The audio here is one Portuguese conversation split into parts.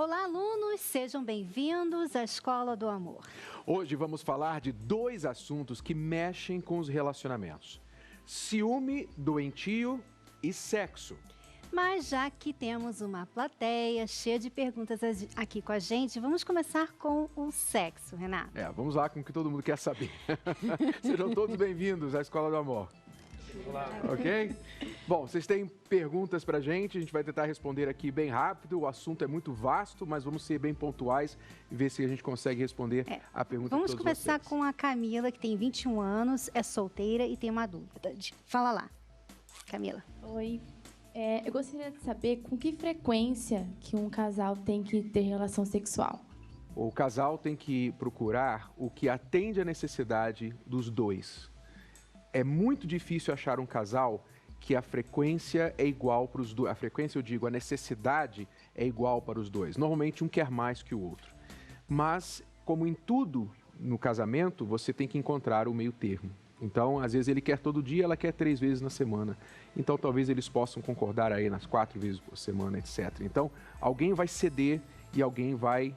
Olá, alunos, sejam bem-vindos à Escola do Amor. Hoje vamos falar de dois assuntos que mexem com os relacionamentos: ciúme doentio e sexo. Mas já que temos uma plateia cheia de perguntas aqui com a gente, vamos começar com o sexo, Renato. Vamos lá com o que todo mundo quer saber. Sejam todos bem-vindos à Escola do Amor. Olá. Ok? Bom, vocês têm perguntas pra gente, a gente vai tentar responder aqui bem rápido. O assunto é muito vasto, mas vamos ser bem pontuais e ver se a gente consegue responder a pergunta de todos vocês. Vamos começar com a Camila, que tem 21 anos, é solteira e tem uma dúvida. Fala lá, Camila. Oi. Eu gostaria de saber com que frequência que um casal tem que ter relação sexual. O casal tem que procurar o que atende à necessidade dos dois. É muito difícil achar um casal que a frequência é igual para os dois. A frequência, eu digo, a necessidade é igual para os dois. Normalmente um quer mais que o outro. Mas, como em tudo no casamento, você tem que encontrar o meio termo. Então, às vezes ele quer todo dia, ela quer 3 vezes na semana. Então, talvez eles possam concordar aí nas 4 vezes por semana, etc. Então, alguém vai ceder e alguém vai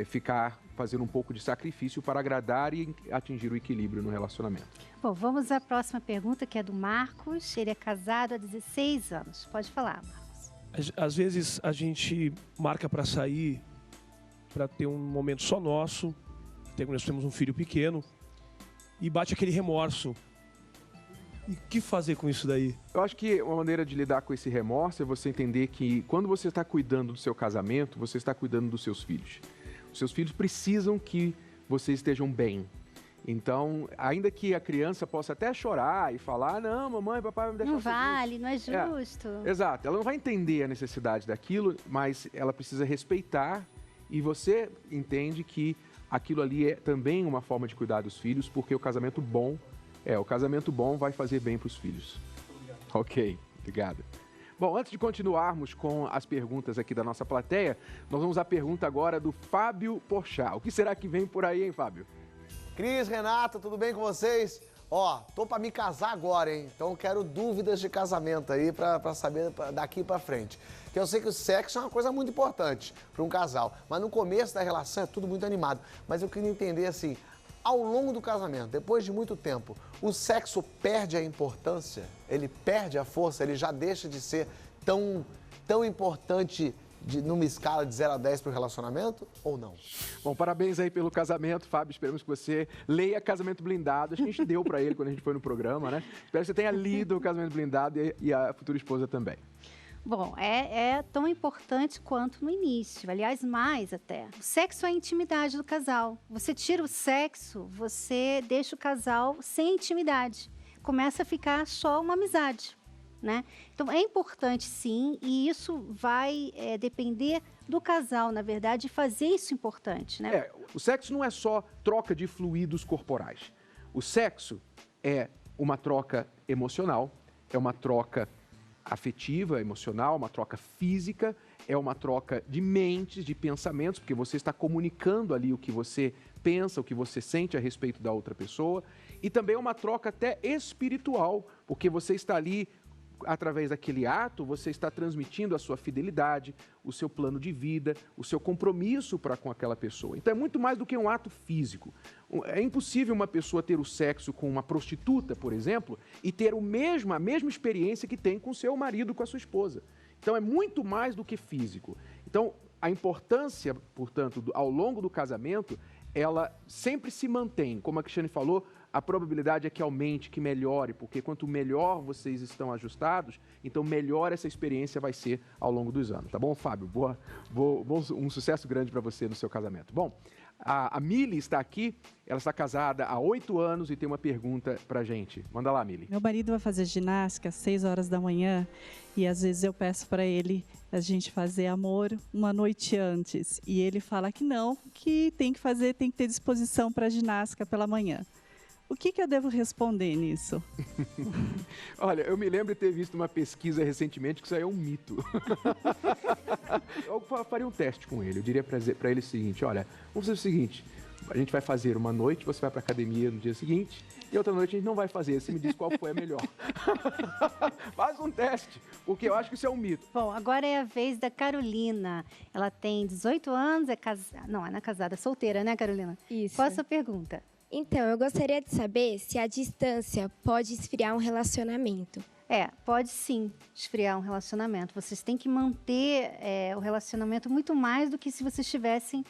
ficar fazendo um pouco de sacrifício para agradar e atingir o equilíbrio no relacionamento. Bom, vamos à próxima pergunta, que é do Marcos. Ele é casado há 16 anos. Pode falar, Marcos. Às vezes a gente marca para sair, para ter um momento só nosso. Nós temos um filho pequeno. E bate aquele remorso. E o que fazer com isso daí? Eu acho que uma maneira de lidar com esse remorso é você entender que quando você está cuidando do seu casamento, você está cuidando dos seus filhos. Os seus filhos precisam que vocês estejam bem. Então, ainda que a criança possa até chorar e falar: não, mamãe, papai vai me deixar não vale, não é justo. Exato, ela não vai entender a necessidade daquilo, mas ela precisa respeitar, e você entende que aquilo ali é também uma forma de cuidar dos filhos, porque o casamento bom vai fazer bem para os filhos. Ok, obrigado. Bom, antes de continuarmos com as perguntas aqui da nossa plateia, nós vamos à pergunta agora do Fábio Porchat. O que será que vem por aí, hein, Fábio? Cris, Renata, tudo bem com vocês? Tô pra me casar agora, hein? Então quero dúvidas de casamento aí pra saber daqui pra frente. Porque eu sei que o sexo é uma coisa muito importante para um casal, mas no começo da relação é tudo muito animado. Mas eu queria entender assim, ao longo do casamento, depois de muito tempo, o sexo perde a importância? Ele perde a força? Ele já deixa de ser tão importante numa escala de 0 a 10 para o relacionamento ou não? Bom, parabéns aí pelo casamento, Fábio. Esperamos que você leia Casamento Blindado. Acho que a gente deu para ele quando a gente foi no programa, né? Espero que você tenha lido o Casamento Blindado e a futura esposa também. Bom, é tão importante quanto no início, aliás, mais até. O sexo é a intimidade do casal. Você tira o sexo, você deixa o casal sem intimidade. Começa a ficar só uma amizade, né? Então, é importante sim, e isso vai depender do casal, na verdade, fazer isso importante, né? O sexo não é só troca de fluidos corporais. O sexo é uma troca emocional, é uma troca afetiva, emocional, uma troca física, é uma troca de mentes, de pensamentos, porque você está comunicando ali o que você pensa, o que você sente a respeito da outra pessoa, e também é uma troca até espiritual, porque você está ali, através daquele ato, você está transmitindo a sua fidelidade, o seu plano de vida, o seu compromisso para com aquela pessoa. Então é muito mais do que um ato físico. É impossível uma pessoa ter o sexo com uma prostituta, por exemplo, e ter a mesma experiência que tem com seu marido, com a sua esposa. Então é muito mais do que físico. Então a importância, portanto, ao longo do casamento, ela sempre se mantém. Como a Cristiane falou, a probabilidade é que aumente, que melhore, porque quanto melhor vocês estão ajustados, então melhor essa experiência vai ser ao longo dos anos. Tá bom, Fábio? Um sucesso grande para você no seu casamento. Bom, a Mili está aqui, ela está casada há 8 anos e tem uma pergunta pra gente. Manda lá, Mili. Meu marido vai fazer ginástica às 6 horas da manhã e às vezes eu peço para ele a gente fazer amor uma noite antes. E ele fala que não, que tem que ter disposição para ginástica pela manhã. O que eu devo responder nisso? Olha, eu me lembro de ter visto uma pesquisa recentemente que isso aí é um mito. Eu faria um teste com ele. Eu diria para ele o seguinte: olha, vamos fazer o seguinte, A gente vai fazer uma noite, você vai para academia no dia seguinte, e outra noite a gente não vai fazer. Você me diz qual foi a melhor. Faz um teste, porque eu acho que isso é um mito. Bom, agora é a vez da Carolina. Ela tem 18 anos, não é casada, é solteira, né, Carolina? Isso. Qual a sua pergunta? Então, eu gostaria de saber se a distância pode esfriar um relacionamento. Pode sim esfriar um relacionamento. Vocês têm que manter o relacionamento muito mais do que se vocês estivessem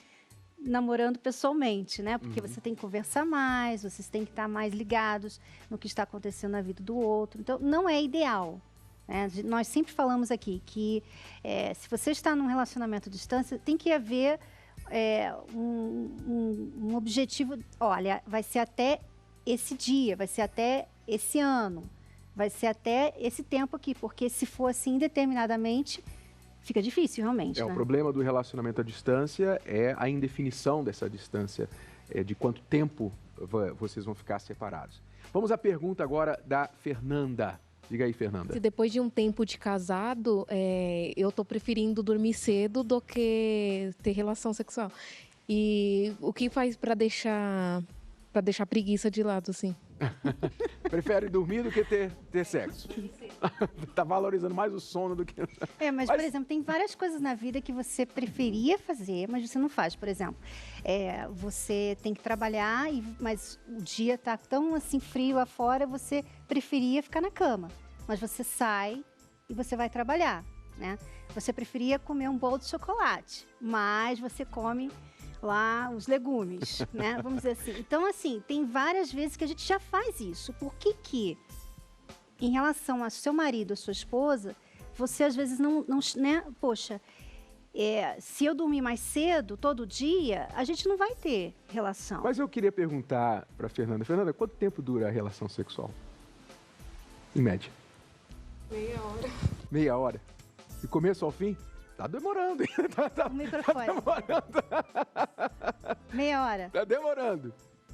namorando pessoalmente, né? Porque você tem que conversar mais, vocês têm que estar mais ligados no que está acontecendo na vida do outro. Então, não é ideal. Né? Nós sempre falamos aqui que se você está num relacionamento à distância, tem que haver um objetivo. Olha, vai ser até esse dia, vai ser até esse ano, vai ser até esse tempo aqui, porque se for assim indeterminadamente, fica difícil realmente. O né? problema do relacionamento à distância é a indefinição dessa distância, de quanto tempo vocês vão ficar separados. Vamos à pergunta agora da Fernanda. Diga aí, Fernanda. Se depois de um tempo de casado, eu tô preferindo dormir cedo do que ter relação sexual. E o que faz para deixar preguiça de lado, assim? Prefere dormir do que ter sexo. Tá valorizando mais o sono do que... Mas, por exemplo, tem várias coisas na vida que você preferia fazer, mas você não faz. Por exemplo, você tem que trabalhar, mas o dia tá tão assim frio lá fora, você preferia ficar na cama. Mas você sai e você vai trabalhar, né? Você preferia comer um bolo de chocolate, mas você come lá os legumes, né? Vamos dizer assim. Então, assim, tem várias vezes que a gente já faz isso. Por que em relação ao seu marido, à sua esposa, você às vezes não né? Poxa, se eu dormir mais cedo, todo dia, a gente não vai ter relação. Mas eu queria perguntar para Fernanda. Fernanda, quanto tempo dura a relação sexual? Em média? Meia hora. Meia hora? De começo ao fim? Tá demorando. O microfone. Tá demorando. Meia hora. Tá demorando.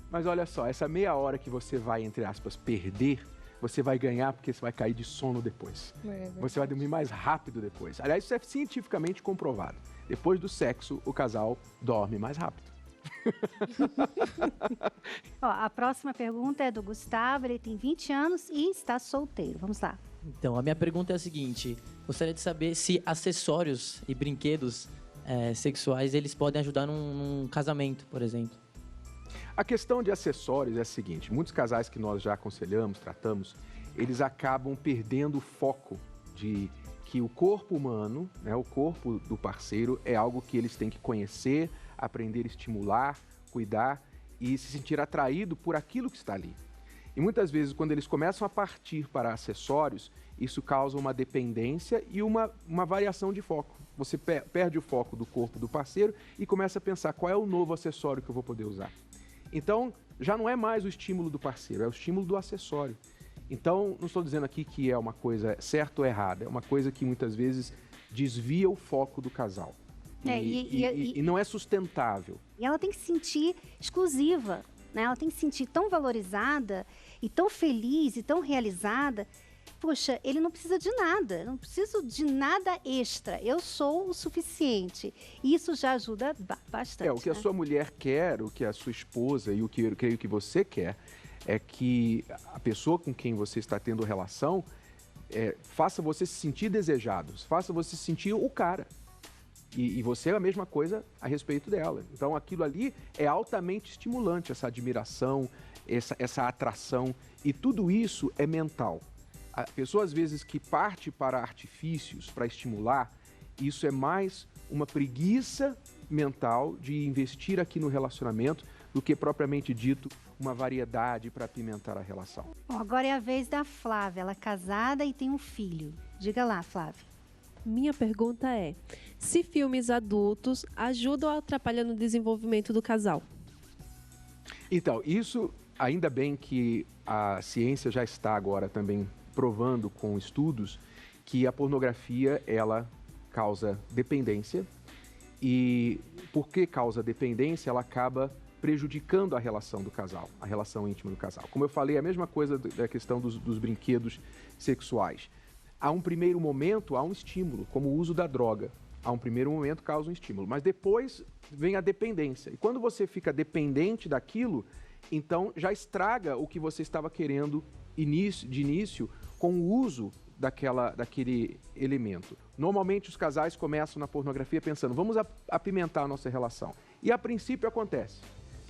Mas olha só, essa meia hora que você vai, entre aspas, perder, você vai ganhar porque você vai cair de sono depois. Você vai dormir mais rápido depois. Aliás, isso é cientificamente comprovado. Depois do sexo, o casal dorme mais rápido. A próxima pergunta é do Gustavo, ele tem 20 anos e está solteiro. Vamos lá. Então, a minha pergunta é a seguinte: gostaria de saber se acessórios e brinquedos sexuais eles podem ajudar num casamento, por exemplo. A questão de acessórios é a seguinte: muitos casais que nós já aconselhamos, tratamos, eles acabam perdendo o foco de que o corpo humano, né, o corpo do parceiro, é algo que eles têm que conhecer, aprender a estimular, cuidar e se sentir atraído por aquilo que está ali. E muitas vezes, quando eles começam a partir para acessórios, isso causa uma dependência e uma variação de foco. Você perde o foco do corpo do parceiro e começa a pensar qual é o novo acessório que eu vou poder usar. Então, já não é mais o estímulo do parceiro, é o estímulo do acessório. Então, não estou dizendo aqui que é uma coisa certa ou errada, é uma coisa que muitas vezes desvia o foco do casal. E não é sustentável. E ela tem que se sentir exclusiva, né? Ela tem que se sentir tão valorizada e tão feliz e tão realizada. Poxa, ele não precisa de nada, não preciso de nada extra. Eu sou o suficiente. E isso já ajuda bastante. O que a sua mulher quer, o que a sua esposa e o que eu creio que você quer, é que a pessoa com quem você está tendo relação faça você se sentir desejado, faça você se sentir o cara. E você é a mesma coisa a respeito dela. Então aquilo ali é altamente estimulante, essa admiração, essa atração. E tudo isso é mental. A pessoa, às vezes, que parte para artifícios, para estimular, isso é mais uma preguiça mental de investir aqui no relacionamento do que, propriamente dito, uma variedade para apimentar a relação. Bom, agora é a vez da Flávia. Ela é casada e tem um filho. Diga lá, Flávia. Minha pergunta é: se filmes adultos ajudam ou atrapalham no desenvolvimento do casal? Então, isso, ainda bem que a ciência já está agora também provando com estudos que a pornografia, ela causa dependência e porque causa dependência, ela acaba prejudicando a relação do casal, a relação íntima do casal. Como eu falei, a mesma coisa da questão dos brinquedos sexuais. A um primeiro momento, há um estímulo, como o uso da droga. A um primeiro momento causa um estímulo, mas depois vem a dependência. E quando você fica dependente daquilo, então já estraga o que você estava querendo de início com o uso daquele elemento. Normalmente os casais começam na pornografia pensando, vamos apimentar a nossa relação. E a princípio acontece.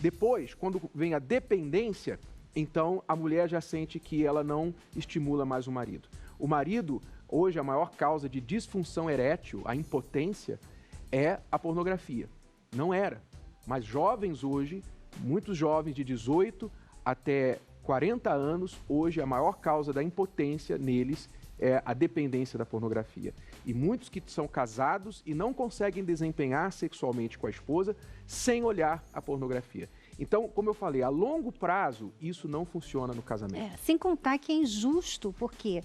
Depois, quando vem a dependência, então a mulher já sente que ela não estimula mais o marido. O marido, hoje, a maior causa de disfunção erétil, a impotência, é a pornografia. Não era. Mas jovens hoje, muitos jovens de 18 até 40 anos, hoje a maior causa da impotência neles é a dependência da pornografia. E muitos que são casados e não conseguem desempenhar sexualmente com a esposa sem olhar a pornografia. Então, como eu falei, a longo prazo, isso não funciona no casamento. Sem contar que é injusto, porque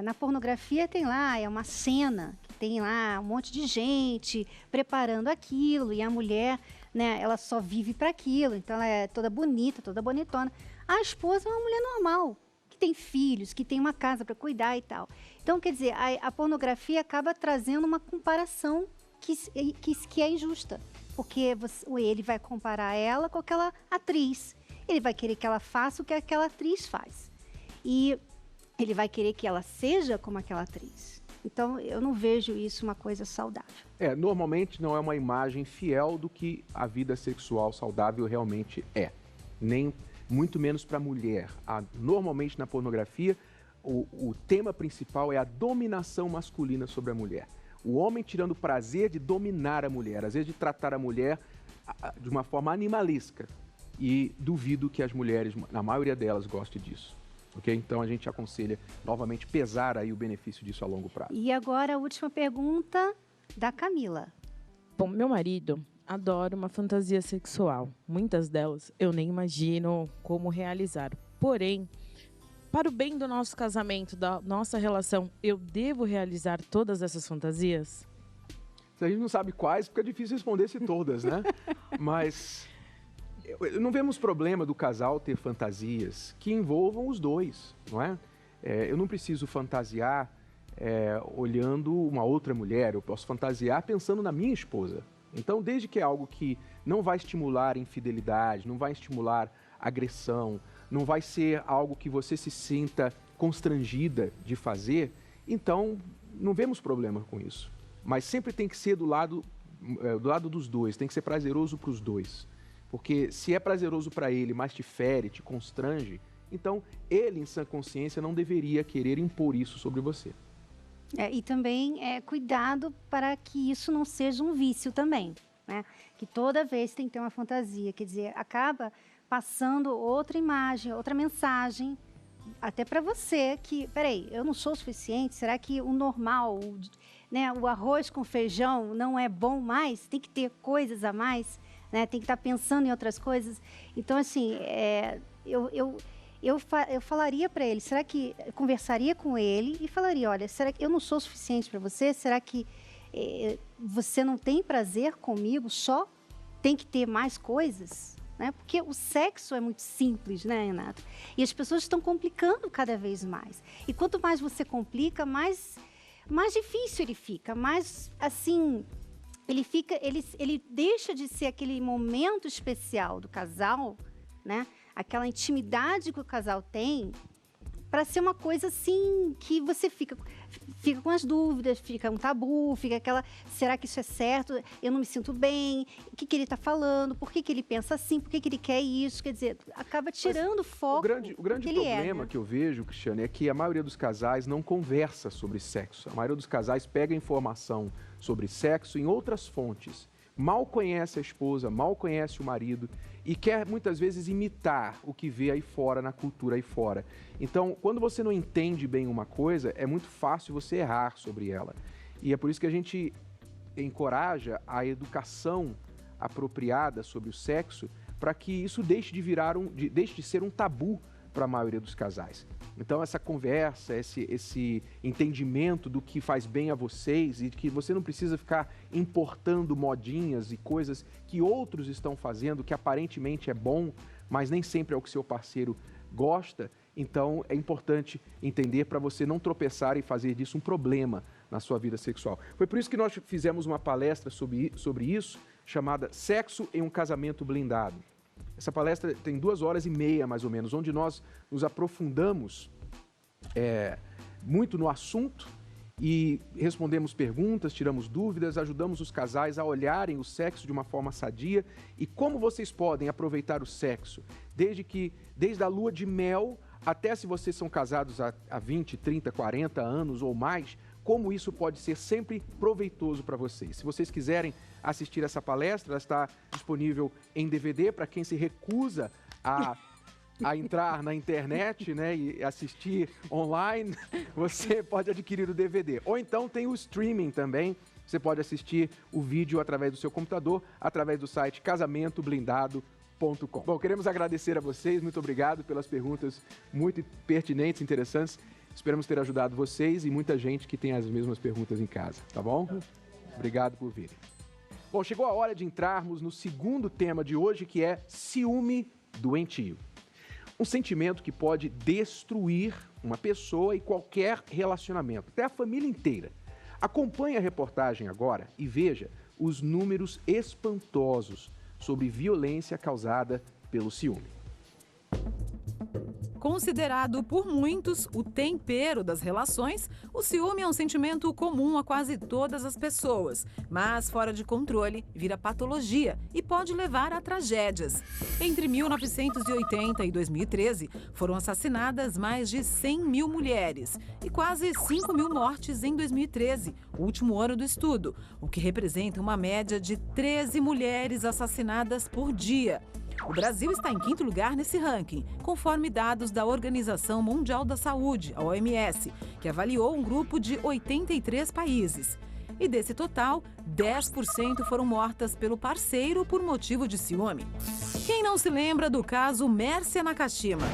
na pornografia tem lá, é uma cena, que tem lá um monte de gente preparando aquilo, e a mulher, né, ela só vive para aquilo, então ela é toda bonita, toda bonitona. A esposa é uma mulher normal, que tem filhos, que tem uma casa para cuidar e tal. Então, quer dizer, a pornografia acaba trazendo uma comparação que é injusta, porque ele vai comparar ela com aquela atriz, ele vai querer que ela faça o que aquela atriz faz. E ele vai querer que ela seja como aquela atriz. Então, eu não vejo isso uma coisa saudável. Normalmente não é uma imagem fiel do que a vida sexual saudável realmente é. Nem muito menos para a mulher. Normalmente na pornografia, o tema principal é a dominação masculina sobre a mulher. O homem tirando o prazer de dominar a mulher, às vezes de tratar a mulher de uma forma animalesca. E duvido que as mulheres, na maioria delas, gostem disso. Okay? Então a gente aconselha novamente pesar aí o benefício disso a longo prazo. E agora a última pergunta da Camila. Bom, meu marido adora uma fantasia sexual. Muitas delas eu nem imagino como realizar. Porém, para o bem do nosso casamento, da nossa relação, eu devo realizar todas essas fantasias? A gente não sabe quais, porque é difícil responder se todas, né? Mas não vemos problema do casal ter fantasias que envolvam os dois, não é? Eu não preciso fantasiar olhando uma outra mulher, eu posso fantasiar pensando na minha esposa. Então, desde que é algo que não vai estimular infidelidade, não vai estimular agressão, não vai ser algo que você se sinta constrangida de fazer, então não vemos problema com isso. Mas sempre tem que ser do lado dos dois, tem que ser prazeroso para os dois. Porque se é prazeroso para ele, mas te fere, te constrange, então ele, em sã consciência, não deveria querer impor isso sobre você. E também cuidado para que isso não seja um vício também, né? Que toda vez tem que ter uma fantasia, quer dizer, acaba passando outra imagem, outra mensagem, até para você, que, peraí, eu não sou o suficiente, será que o normal, né, o arroz com feijão não é bom mais? Tem que ter coisas a mais, né? Tem que estar pensando em outras coisas. Então, assim, eu falaria para ele, será que eu conversaria com ele e falaria, olha, será que eu não sou suficiente para você? Será que você não tem prazer comigo só? Tem que ter mais coisas? Né? Porque o sexo é muito simples, né, Renato? E as pessoas estão complicando cada vez mais. E quanto mais você complica, mais difícil ele fica, mais, assim, ele deixa de ser aquele momento especial do casal, né? Aquela intimidade que o casal tem, para ser uma coisa assim que você fica com as dúvidas, fica um tabu, fica aquela, será que isso é certo? Eu não me sinto bem, o que ele está falando, por que ele pensa assim, por que ele quer isso? Quer dizer, acaba tirando foco. O grande problema que eu vejo, Cristiane, é que a maioria dos casais não conversa sobre sexo. A maioria dos casais pega informação sobre sexo em outras fontes. Mal conhece a esposa, mal conhece o marido e quer muitas vezes imitar o que vê aí fora, na cultura aí fora. Então, quando você não entende bem uma coisa, é muito fácil você errar sobre ela. E é por isso que a gente encoraja a educação apropriada sobre o sexo, para que isso deixe de ser um tabu para a maioria dos casais. Então, essa conversa, esse entendimento do que faz bem a vocês e que você não precisa ficar importando modinhas e coisas que outros estão fazendo, que aparentemente é bom, mas nem sempre é o que seu parceiro gosta, Então, é importante entender para você não tropeçar e fazer disso um problema na sua vida sexual. Foi por isso que nós fizemos uma palestra sobre isso, chamada Sexo em um Casamento Blindado. Essa palestra tem 2h30, mais ou menos, onde nós nos aprofundamos muito no assunto e respondemos perguntas, tiramos dúvidas, ajudamos os casais a olharem o sexo de uma forma sadia e como vocês podem aproveitar o sexo, desde a lua de mel até se vocês são casados há 20, 30, 40 anos ou mais, como isso pode ser sempre proveitoso para vocês. Se vocês quiserem assistir essa palestra, ela está disponível em DVD para quem se recusa a entrar na internet, né, e assistir online, você pode adquirir o DVD. Ou então tem o streaming também, você pode assistir o vídeo através do seu computador, através do site casamentoblindado.com. Bom, queremos agradecer a vocês, muito obrigado pelas perguntas muito pertinentes, interessantes. Esperamos ter ajudado vocês e muita gente que tem as mesmas perguntas em casa, tá bom? Obrigado por virem. Bom, chegou a hora de entrarmos no segundo tema de hoje, que é ciúme doentio. Um sentimento que pode destruir uma pessoa e qualquer relacionamento, até a família inteira. Acompanhe a reportagem agora e veja os números espantosos sobre violência causada pelo ciúme. Considerado por muitos o tempero das relações, o ciúme é um sentimento comum a quase todas as pessoas, mas fora de controle vira patologia e pode levar a tragédias. Entre 1980 e 2013, foram assassinadas mais de 100 mil mulheres e quase 5 mil mortes em 2013, o último ano do estudo, o que representa uma média de 13 mulheres assassinadas por dia. O Brasil está em 5º lugar nesse ranking, conforme dados da Organização Mundial da Saúde, a OMS, que avaliou um grupo de 83 países. E desse total, 10% foram mortas pelo parceiro por motivo de ciúme. Quem não se lembra do caso Mércia Nakashima?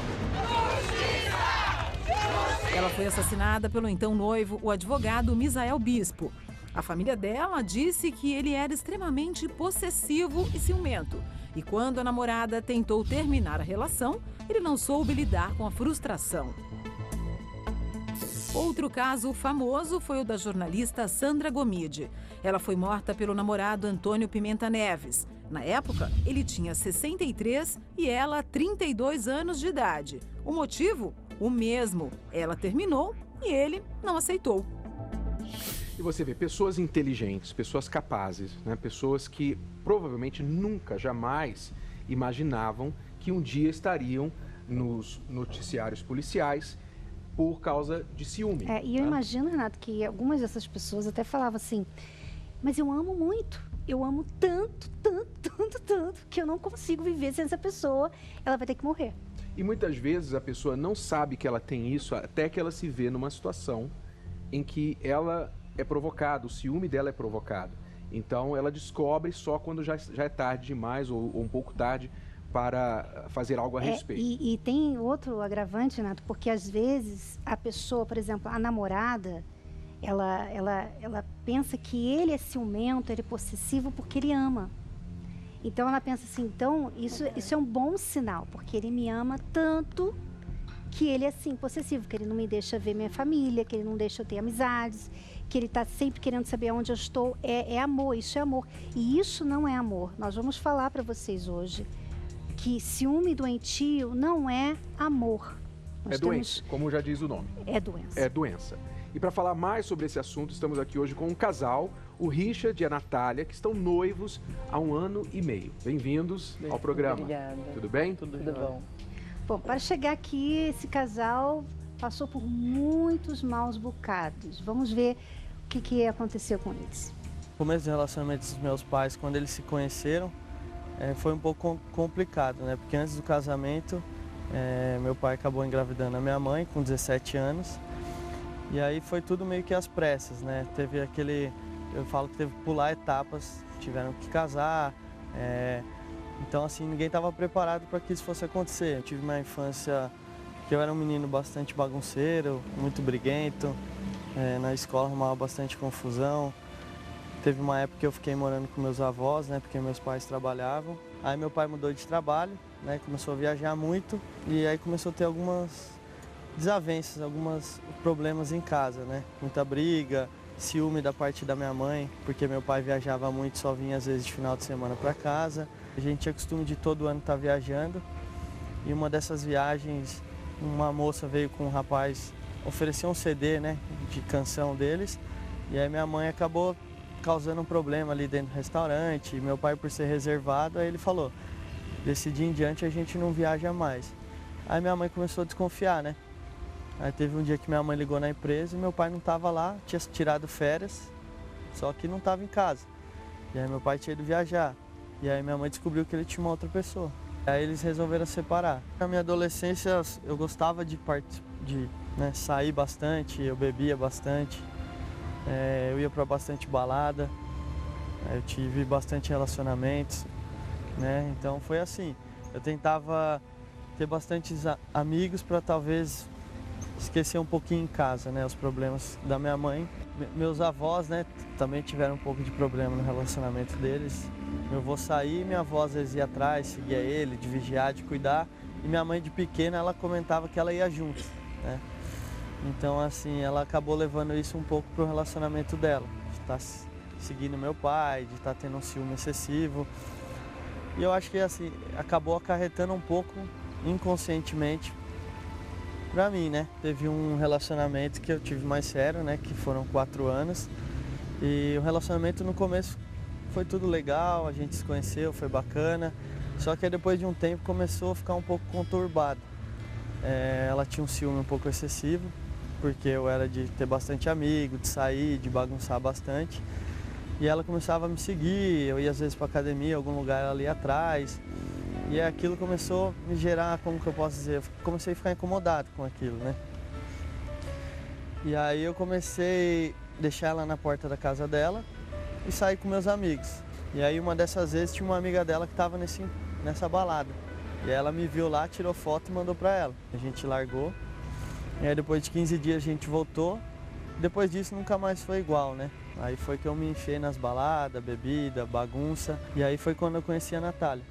Ela foi assassinada pelo então noivo, o advogado Misael Bispo. A família dela disse que ele era extremamente possessivo e ciumento. E quando a namorada tentou terminar a relação, ele não soube lidar com a frustração. Outro caso famoso foi o da jornalista Sandra Gomide. Ela foi morta pelo namorado Antônio Pimenta Neves. Na época, ele tinha 63 e ela 32 anos de idade. O motivo? O mesmo. Ela terminou e ele não aceitou. E você vê pessoas inteligentes, pessoas capazes, né? Pessoas que provavelmente nunca, jamais imaginavam que um dia estariam nos noticiários policiais por causa de ciúme. E eu imagino, Renato, que algumas dessas pessoas até falavam assim, mas eu amo muito, eu amo tanto, que eu não consigo viver sem essa pessoa, ela vai ter que morrer. E muitas vezes a pessoa não sabe que ela tem isso até que ela se vê numa situação em que ela é provocado, o ciúme dela é provocado. Então ela descobre só quando já é tarde demais ou um pouco tarde para fazer algo a respeito. E tem outro agravante, Renato, porque às vezes a pessoa, por exemplo, a namorada, ela pensa que ele é ciumento, ele é possessivo porque ele ama. Então ela pensa assim, então isso é um bom sinal, porque ele me ama tanto que ele é assim, possessivo, que ele não me deixa ver minha família, que ele não deixa eu ter amizades, que ele está sempre querendo saber onde eu estou. É amor, isso é amor. E isso não é amor. Nós vamos falar para vocês hoje que ciúme doentio não é amor. É doença, como já diz o nome. É doença. É doença. E para falar mais sobre esse assunto, estamos aqui hoje com um casal, o Richard e a Natália, que estão noivos há 1 ano e meio. Bem-vindos ao programa. Obrigada. Tudo bem? Tudo bom. Bom, para chegar aqui, esse casal passou por muitos maus bocados. Vamos ver o que aconteceu com eles. O começo do relacionamento dos meus pais, quando eles se conheceram, foi um pouco complicado, né? Porque antes do casamento, meu pai acabou engravidando a minha mãe com 17 anos. E aí foi tudo meio que às pressas, né? Teve eu falo que teve que pular etapas, tiveram que casar. Então, assim, ninguém estava preparado para que isso fosse acontecer. Eu tive uma infância que eu era um menino bastante bagunceiro, muito briguento. Na escola arrumava bastante confusão. Teve uma época que eu fiquei morando com meus avós, né, porque meus pais trabalhavam. Aí meu pai mudou de trabalho, né, começou a viajar muito e aí começou a ter algumas desavenças, alguns problemas em casa, né? Muita briga, ciúme da parte da minha mãe, porque meu pai viajava muito, só vinha às vezes de final de semana para casa. A gente tinha costume de todo ano estar viajando. E uma dessas viagens, uma moça veio com um rapaz, ofereceu um CD, né, de canção deles. E aí minha mãe acabou causando um problema ali dentro do restaurante. E meu pai, por ser reservado, aí ele falou, desse dia em diante a gente não viaja mais. Aí minha mãe começou a desconfiar, né? Aí teve um dia que minha mãe ligou na empresa e meu pai não estava lá, tinha tirado férias, só que não estava em casa. E aí meu pai tinha ido viajar. E aí minha mãe descobriu que ele tinha uma outra pessoa. Aí eles resolveram separar. Na minha adolescência eu gostava de sair bastante, eu bebia bastante, eu ia para bastante balada, eu tive bastante relacionamentos, né? Então foi assim, eu tentava ter bastantes amigos para talvez esquecer um pouquinho em casa, né, os problemas da minha mãe. Meus avós, né, também tiveram um pouco de problema no relacionamento deles. Meu avô saía, minha avó às vezes ia atrás, seguia ele, de vigiar, de cuidar. E minha mãe de pequena, ela comentava que ela ia junto, né? Então, assim, ela acabou levando isso um pouco pro relacionamento dela. De estar seguindo meu pai, de estar tendo um ciúme excessivo. E eu acho que, assim, acabou acarretando um pouco, inconscientemente, pra mim, né? Teve um relacionamento que eu tive mais sério, né? Que foram 4 anos. E o relacionamento no começo foi tudo legal, a gente se conheceu, foi bacana. Só que aí, depois de um tempo começou a ficar um pouco conturbado. Ela tinha um ciúme um pouco excessivo, porque eu era de ter bastante amigo, de sair, de bagunçar bastante. E ela começava a me seguir, eu ia às vezes pra academia, algum lugar ali atrás. E aquilo começou a me gerar, como que eu posso dizer, eu comecei a ficar incomodado com aquilo, né? E aí eu comecei a deixar ela na porta da casa dela e sair com meus amigos. E aí uma dessas vezes tinha uma amiga dela que estava nessa balada. E ela me viu lá, tirou foto e mandou para ela. A gente largou. E aí depois de 15 dias a gente voltou. Depois disso nunca mais foi igual, né? Aí foi que eu me enchei nas baladas, bebida, bagunça. E aí foi quando eu conheci a Natália.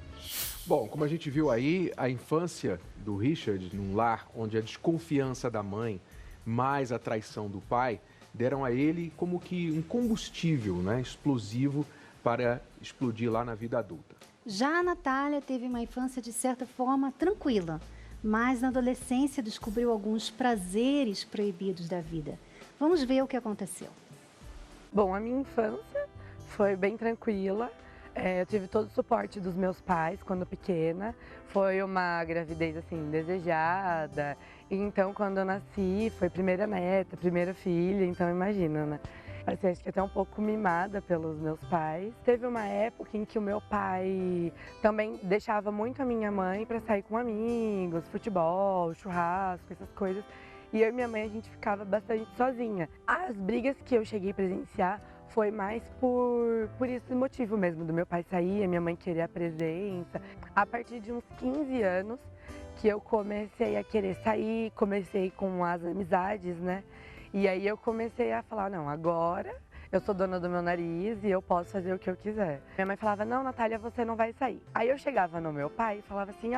Bom, como a gente viu aí, a infância do Richard, num lar onde a desconfiança da mãe mais a traição do pai deram a ele como que um combustível, né, explosivo para explodir lá na vida adulta. Já a Natália teve uma infância de certa forma tranquila, mas na adolescência descobriu alguns prazeres proibidos da vida. Vamos ver o que aconteceu. Bom, a minha infância foi bem tranquila. Eu tive todo o suporte dos meus pais quando pequena. Foi uma gravidez assim desejada. E então quando eu nasci foi primeira neta, primeira filha, então imagina, né? Assim, acho que até um pouco mimada pelos meus pais. Teve uma época em que o meu pai também deixava muito a minha mãe para sair com amigos, futebol, churrasco, essas coisas. E eu e minha mãe a gente ficava bastante sozinha. As brigas que eu cheguei a presenciar foi mais por esse motivo mesmo, do meu pai sair, a minha mãe querer a presença. A partir de uns 15 anos que eu comecei a querer sair, comecei com as amizades, né? E aí eu comecei a falar, não, agora eu sou dona do meu nariz e eu posso fazer o que eu quiser. Minha mãe falava, não, Natália, você não vai sair. Aí eu chegava no meu pai e falava assim,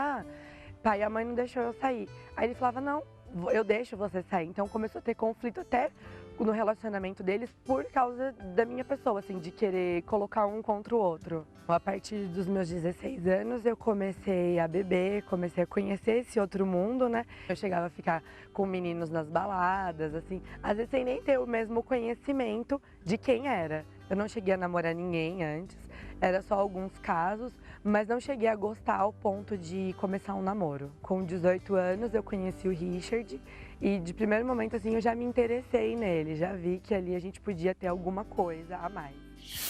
pai, a mãe não deixou eu sair. Aí ele falava, não, eu deixo você sair. Então começou a ter conflito até no relacionamento deles por causa da minha pessoa, assim, de querer colocar um contra o outro. A partir dos meus 16 anos eu comecei a beber, comecei a conhecer esse outro mundo, né? Eu chegava a ficar com meninos nas baladas, assim, às vezes sem nem ter o mesmo conhecimento de quem era. Eu não cheguei a namorar ninguém antes, era só alguns casos, mas não cheguei a gostar ao ponto de começar um namoro. Com 18 anos eu conheci o Richard e de primeiro momento assim eu já me interessei nele, já vi que ali a gente podia ter alguma coisa a mais.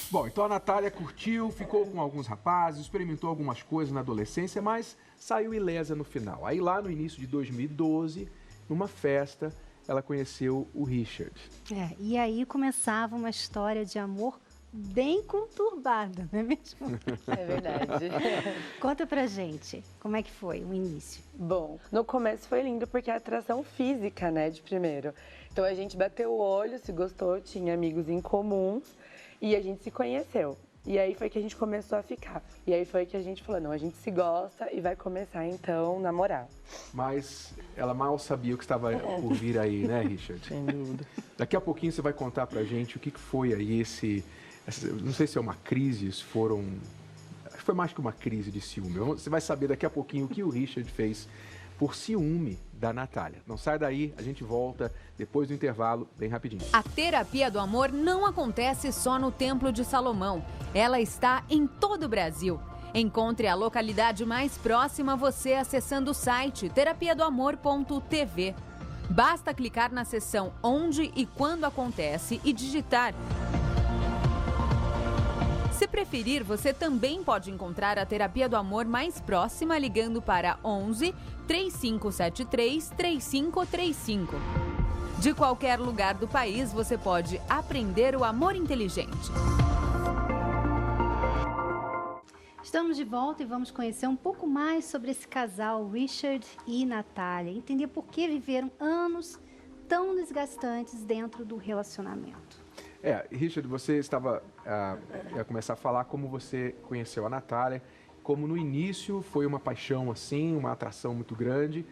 Bom, então a Natália curtiu, ficou com alguns rapazes, experimentou algumas coisas na adolescência, mas saiu ilesa no final. Aí lá no início de 2012, numa festa, ela conheceu o Richard. E aí começava uma história de amor bem conturbada, não é mesmo? É verdade. Conta pra gente, como é que foi o início? Bom, no começo foi lindo porque a atração física, né, de primeiro. Então a gente bateu o olho, se gostou, tinha amigos em comuns e a gente se conheceu. E aí foi que a gente começou a ficar. E aí foi que a gente falou, não, a gente se gosta e vai começar então a namorar. Mas ela mal sabia o que estava por vir aí, né, Richard? Sem dúvida. Daqui a pouquinho você vai contar pra gente o que foi aí não sei se é uma crise, se foram... Acho que foi mais que uma crise de ciúme. Você vai saber daqui a pouquinho o que o Richard fez por ciúme da Natália. Não sai daí, a gente volta depois do intervalo, bem rapidinho. A terapia do amor não acontece só no Templo de Salomão. Ela está em todo o Brasil. Encontre a localidade mais próxima a você acessando o site terapiadoamor.tv. Basta clicar na seção Onde e Quando Acontece e digitar. Se preferir, você também pode encontrar a terapia do amor mais próxima ligando para 11 3573 3535. De qualquer lugar do país, você pode aprender o amor inteligente. Estamos de volta e vamos conhecer um pouco mais sobre esse casal, Richard e Natália. Entender por que viveram anos tão desgastantes dentro do relacionamento. Richard, você ia começar a falar como você conheceu a Natália, como no início foi uma paixão assim, uma atração muito grande,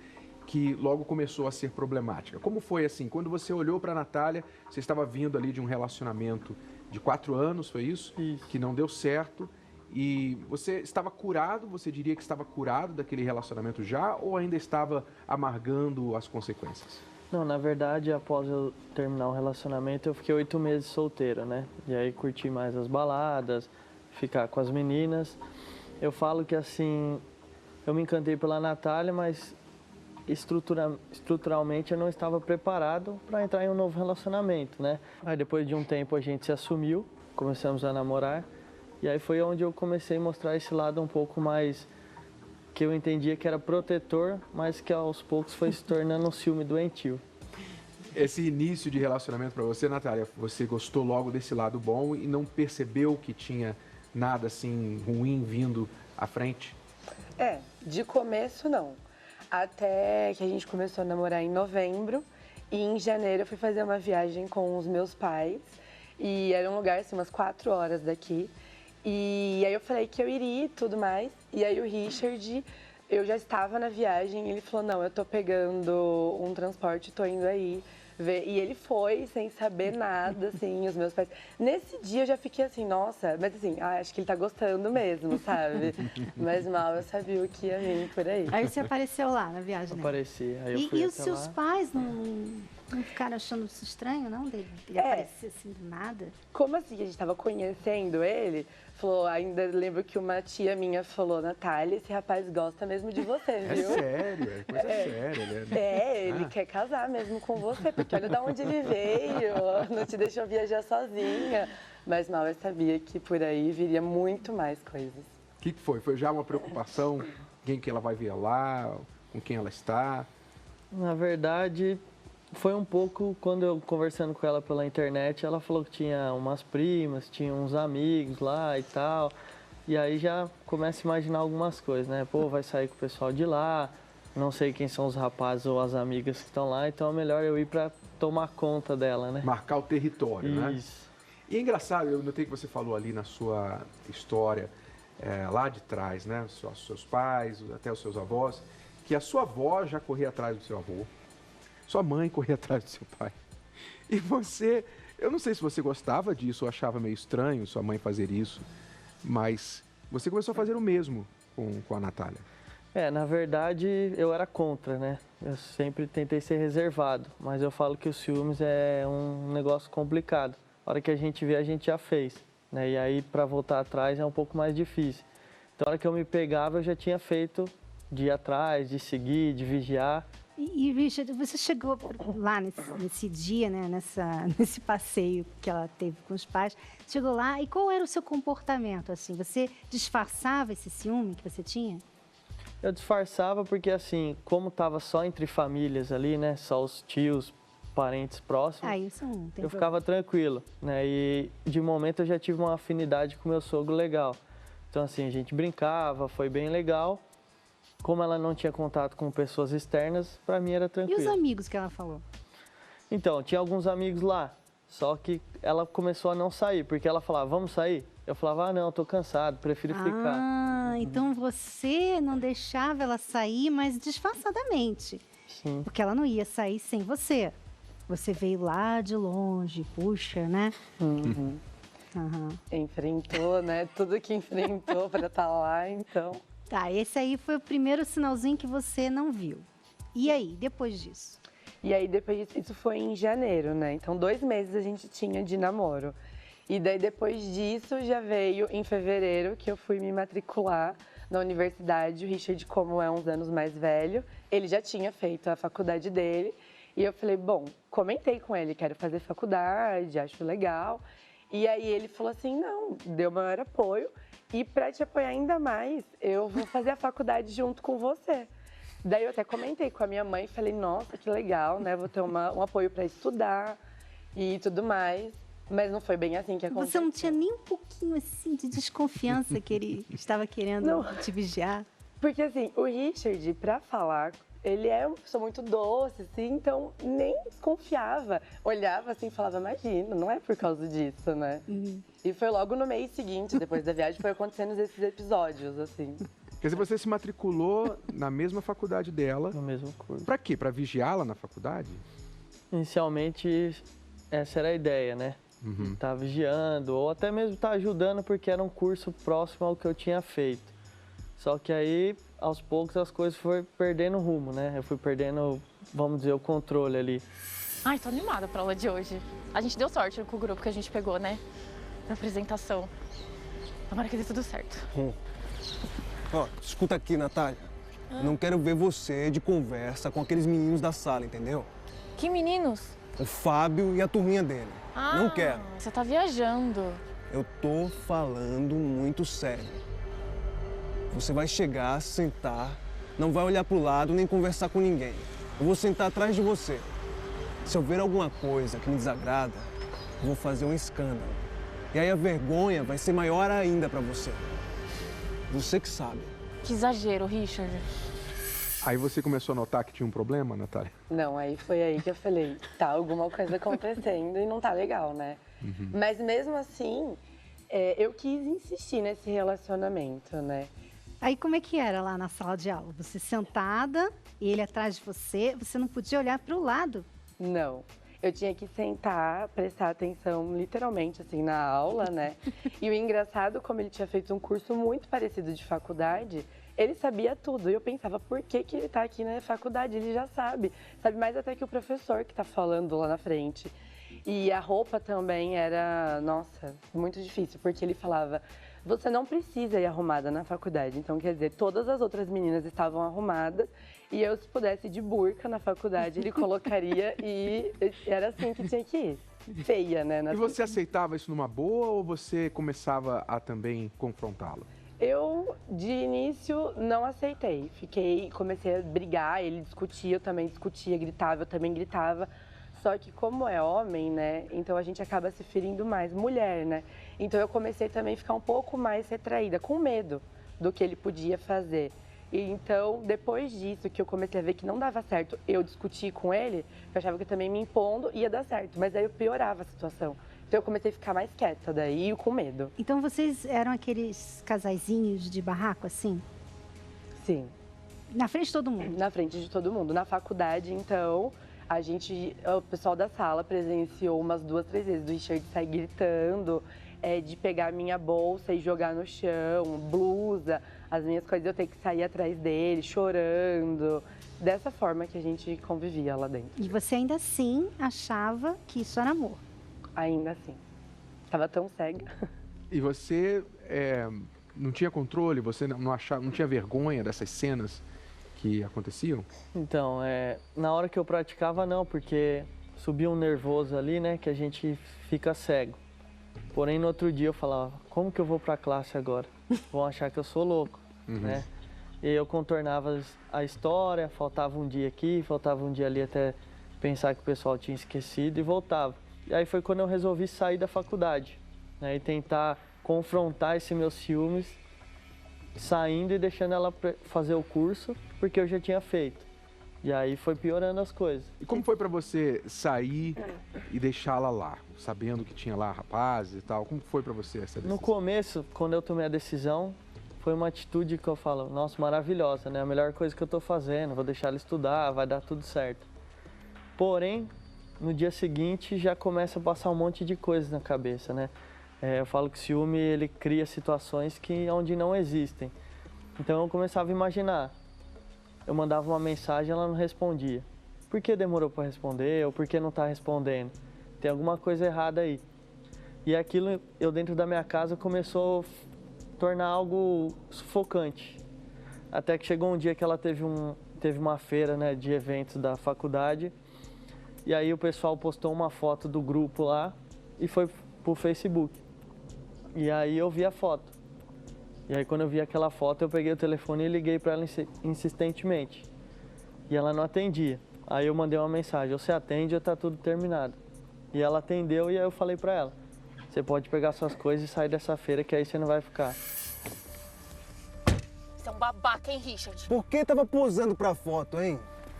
que logo começou a ser problemática. Como foi assim? Quando você olhou para a Natália, você estava vindo ali de um relacionamento de 4 anos, foi isso? Isso. Que não deu certo. E você estava curado, você diria que estava curado daquele relacionamento já, ou ainda estava amargando as consequências? Não, na verdade, após eu terminar o relacionamento, eu fiquei 8 meses solteiro, né? E aí curti mais as baladas, ficar com as meninas. Eu falo que assim, eu me encantei pela Natália, mas estruturalmente eu não estava preparado para entrar em um novo relacionamento, né? Aí depois de um tempo a gente se assumiu, começamos a namorar, e aí foi onde eu comecei a mostrar esse lado um pouco mais que eu entendia que era protetor, mas que aos poucos foi se tornando um ciúme doentio. Esse início de relacionamento para você, Natália, você gostou logo desse lado bom e não percebeu que tinha nada assim ruim vindo à frente? De começo não. Até que a gente começou a namorar em novembro e em janeiro eu fui fazer uma viagem com os meus pais e era um lugar assim umas 4 horas daqui. E aí eu falei que eu iria e tudo mais. E aí o Richard, eu já estava na viagem e ele falou, não, eu tô pegando um transporte, tô indo aí ver. E ele foi sem saber nada, assim, os meus pais. Nesse dia eu já fiquei assim, nossa, mas assim, acho que ele tá gostando mesmo, sabe? Mas mal eu sabia o que ia vir por aí. Aí você apareceu lá na viagem, né? Apareci, aí eu fui E até os seus lá. pais não ficaram achando isso estranho, não? Dele aparecer assim do nada? Como assim, a gente tava conhecendo ele, falou, ainda lembro que uma tia minha falou, Natália, esse rapaz gosta mesmo de você, viu? É sério, é coisa séria, né? Ele quer casar mesmo com você, porque olha de onde ele veio, não te deixou viajar sozinha. Mas mal eu sabia que por aí viria muito mais coisas. O que foi? Foi já uma preocupação? Quem que ela vai ver lá? Com quem ela está? Na verdade, foi um pouco quando eu conversando com ela pela internet, ela falou que tinha umas primas, tinha uns amigos lá e tal. E aí já começa a imaginar algumas coisas, né? Pô, vai sair com o pessoal de lá, não sei quem são os rapazes ou as amigas que estão lá, então é melhor eu ir para tomar conta dela, né? Marcar o território, né? Isso. E é engraçado, eu notei que você falou ali na sua história, lá de trás, né? Os seus pais, até os seus avós, que a sua avó já corria atrás do seu avô. Sua mãe corria atrás do seu pai. E você, eu não sei se você gostava disso ou achava meio estranho sua mãe fazer isso, mas você começou a fazer o mesmo com a Natália. Na verdade, eu era contra, né? Eu sempre tentei ser reservado, mas eu falo que os ciúmes é um negócio complicado. A hora que a gente vê, a gente já fez, né? E aí, para voltar atrás, é um pouco mais difícil. Então, a hora que eu me pegava, eu já tinha feito de ir atrás, de seguir, de vigiar. E Richard, você chegou lá nesse dia, né, nesse passeio que ela teve com os pais, chegou lá e qual era o seu comportamento, assim? Você disfarçava esse ciúme que você tinha? Eu disfarçava porque, assim, como estava só entre famílias ali, né, só os tios, parentes próximos, Isso não tem eu ficava tranquilo, né, e de momento eu já tive uma afinidade com meu sogro legal. Então, assim, a gente brincava, foi bem legal. Como ela não tinha contato com pessoas externas, para mim era tranquilo. E os amigos que ela falou? Então, tinha alguns amigos lá, só que ela começou a não sair, porque ela falava, vamos sair? Eu falava, ah, não, tô cansado, prefiro ficar. Ah, então você não deixava ela sair, mas disfarçadamente. Sim. Porque ela não ia sair sem você. Você veio lá de longe, puxa, né? Uhum. Aham. Enfrentou, né? Tudo que enfrentou para estar lá, então. Tá, esse aí foi o primeiro sinalzinho que você não viu. E aí, depois disso? E aí, depois disso, isso foi em janeiro, né? Então, 2 meses a gente tinha de namoro. E daí, depois disso, já veio em fevereiro que eu fui me matricular na universidade. O Richard, como é uns anos mais velho, ele já tinha feito a faculdade dele. E eu falei, bom, comentei com ele, quero fazer faculdade, acho legal. E aí ele falou assim, não, deu maior apoio. E para te apoiar ainda mais, eu vou fazer a faculdade junto com você. Daí eu até comentei com a minha mãe, falei, nossa, que legal, né? Vou ter um apoio para estudar e tudo mais. Mas não foi bem assim que aconteceu. Você não tinha nem um pouquinho assim de desconfiança que ele estava querendo te vigiar? Porque assim, o Richard, pra falar, ele é uma pessoa muito doce, assim, então nem desconfiava. Olhava assim e falava, imagina, não é por causa disso, né? E foi logo no mês seguinte, depois da viagem, foi acontecendo esses episódios, assim. Quer dizer, você se matriculou na mesma faculdade dela. No mesmo curso. Pra quê? Pra vigiá-la na faculdade? Inicialmente, essa era a ideia, né? Tá vigiando, ou até mesmo tá ajudando, porque era um curso próximo ao que eu tinha feito. Só que aí, aos poucos, as coisas foram perdendo rumo, né? Eu fui perdendo, vamos dizer, o controle ali. Ai, tô animada pra aula de hoje. A gente deu sorte com o grupo que a gente pegou, né? Na apresentação. Tomara que dê tudo certo. Ó, escuta aqui, Natália. Eu não quero ver você de conversa com aqueles meninos da sala, entendeu? Que meninos? O Fábio e a turminha dele. Não quero. Você tá viajando. Eu tô falando muito sério. Você vai chegar, sentar, não vai olhar pro lado nem conversar com ninguém. Eu vou sentar atrás de você. Se eu ver alguma coisa que me desagrada, eu vou fazer um escândalo. E aí a vergonha vai ser maior ainda pra você. Você que sabe. Que exagero, Richard. Aí você começou a notar que tinha um problema, Natália? Não, aí foi aí que eu falei, tá alguma coisa acontecendo e não tá legal, né? Mas mesmo assim, eu quis insistir nesse relacionamento, né? Aí como é que era lá na sala de aula? Você sentada, ele atrás de você não podia olhar para o lado? Não. Eu tinha que sentar, prestar atenção literalmente assim na aula, né? E o engraçado, como ele tinha feito um curso muito parecido de faculdade, ele sabia tudo. E eu pensava, por que ele tá aqui na faculdade? Ele já sabe. Sabe mais até que o professor que tá falando lá na frente. E a roupa também era, nossa, muito difícil, porque ele falava, você não precisa ir arrumada na faculdade. Então, quer dizer, todas as outras meninas estavam arrumadas e eu, se pudesse ir de burca na faculdade, ele colocaria e era assim que tinha que ir. Feia, né? E você aceitava isso numa boa ou você começava a também confrontá-lo? Eu, de início, não aceitei. Comecei a brigar, ele discutia, eu também discutia, gritava, eu também gritava. Só que como é homem, né, então a gente acaba se ferindo mais, mulher, né? Então eu comecei também a ficar um pouco mais retraída, com medo do que ele podia fazer. E então, depois disso, que eu comecei a ver que não dava certo eu discutir com ele, eu achava que também me impondo ia dar certo, mas aí eu piorava a situação. Então eu comecei a ficar mais quieta daí e com medo. Então vocês eram aqueles casaizinhos de barraco, assim? Sim. Na frente de todo mundo? Na frente de todo mundo. Na faculdade, então, o pessoal da sala presenciou umas 2, 3 vezes do Richard sair gritando, de pegar minha bolsa e jogar no chão, blusa, as minhas coisas, eu ter que sair atrás dele, chorando. Dessa forma que a gente convivia lá dentro. E você ainda assim achava que isso era amor? Ainda assim. Tava tão cega. E você não tinha controle? Você não tinha vergonha dessas cenas que aconteciam? Então, na hora que eu praticava, não, porque subia um nervoso ali, né, que a gente fica cego. Porém, no outro dia eu falava, como que eu vou pra classe agora? Vão achar que eu sou louco, né? E eu contornava a história, faltava um dia aqui, faltava um dia ali até pensar que o pessoal tinha esquecido e voltava. E aí foi quando eu resolvi sair da faculdade, né, e tentar confrontar esses meus ciúmes, saindo e deixando ela fazer o curso, porque eu já tinha feito. E aí foi piorando as coisas. E como foi pra você sair e deixá-la lá, sabendo que tinha lá rapazes e tal? Como foi pra você essa decisão? No começo, quando eu tomei a decisão, foi uma atitude que eu falo, nossa, maravilhosa, né? A melhor coisa que eu tô fazendo, vou deixar ela estudar, vai dar tudo certo. Porém, no dia seguinte já começa a passar um monte de coisas na cabeça, né? Eu falo que o ciúme, ele cria situações onde não existem. Então eu começava a imaginar. Eu mandava uma mensagem, ela não respondia. Por que demorou para responder? Ou por que não está respondendo? Tem alguma coisa errada aí. E aquilo, eu dentro da minha casa, começou a tornar algo sufocante. Até que chegou um dia que ela teve uma feira, né, de eventos da faculdade. E aí o pessoal postou uma foto do grupo lá e foi pro Facebook. E aí eu vi a foto. E aí quando eu vi aquela foto, eu peguei o telefone e liguei para ela insistentemente. E ela não atendia. Aí eu mandei uma mensagem, você atende ou tá tudo terminado. E ela atendeu e aí eu falei para ela, você pode pegar suas coisas e sair dessa feira que aí você não vai ficar. Você é um babaca, hein, Richard? Por que tava posando pra foto, hein?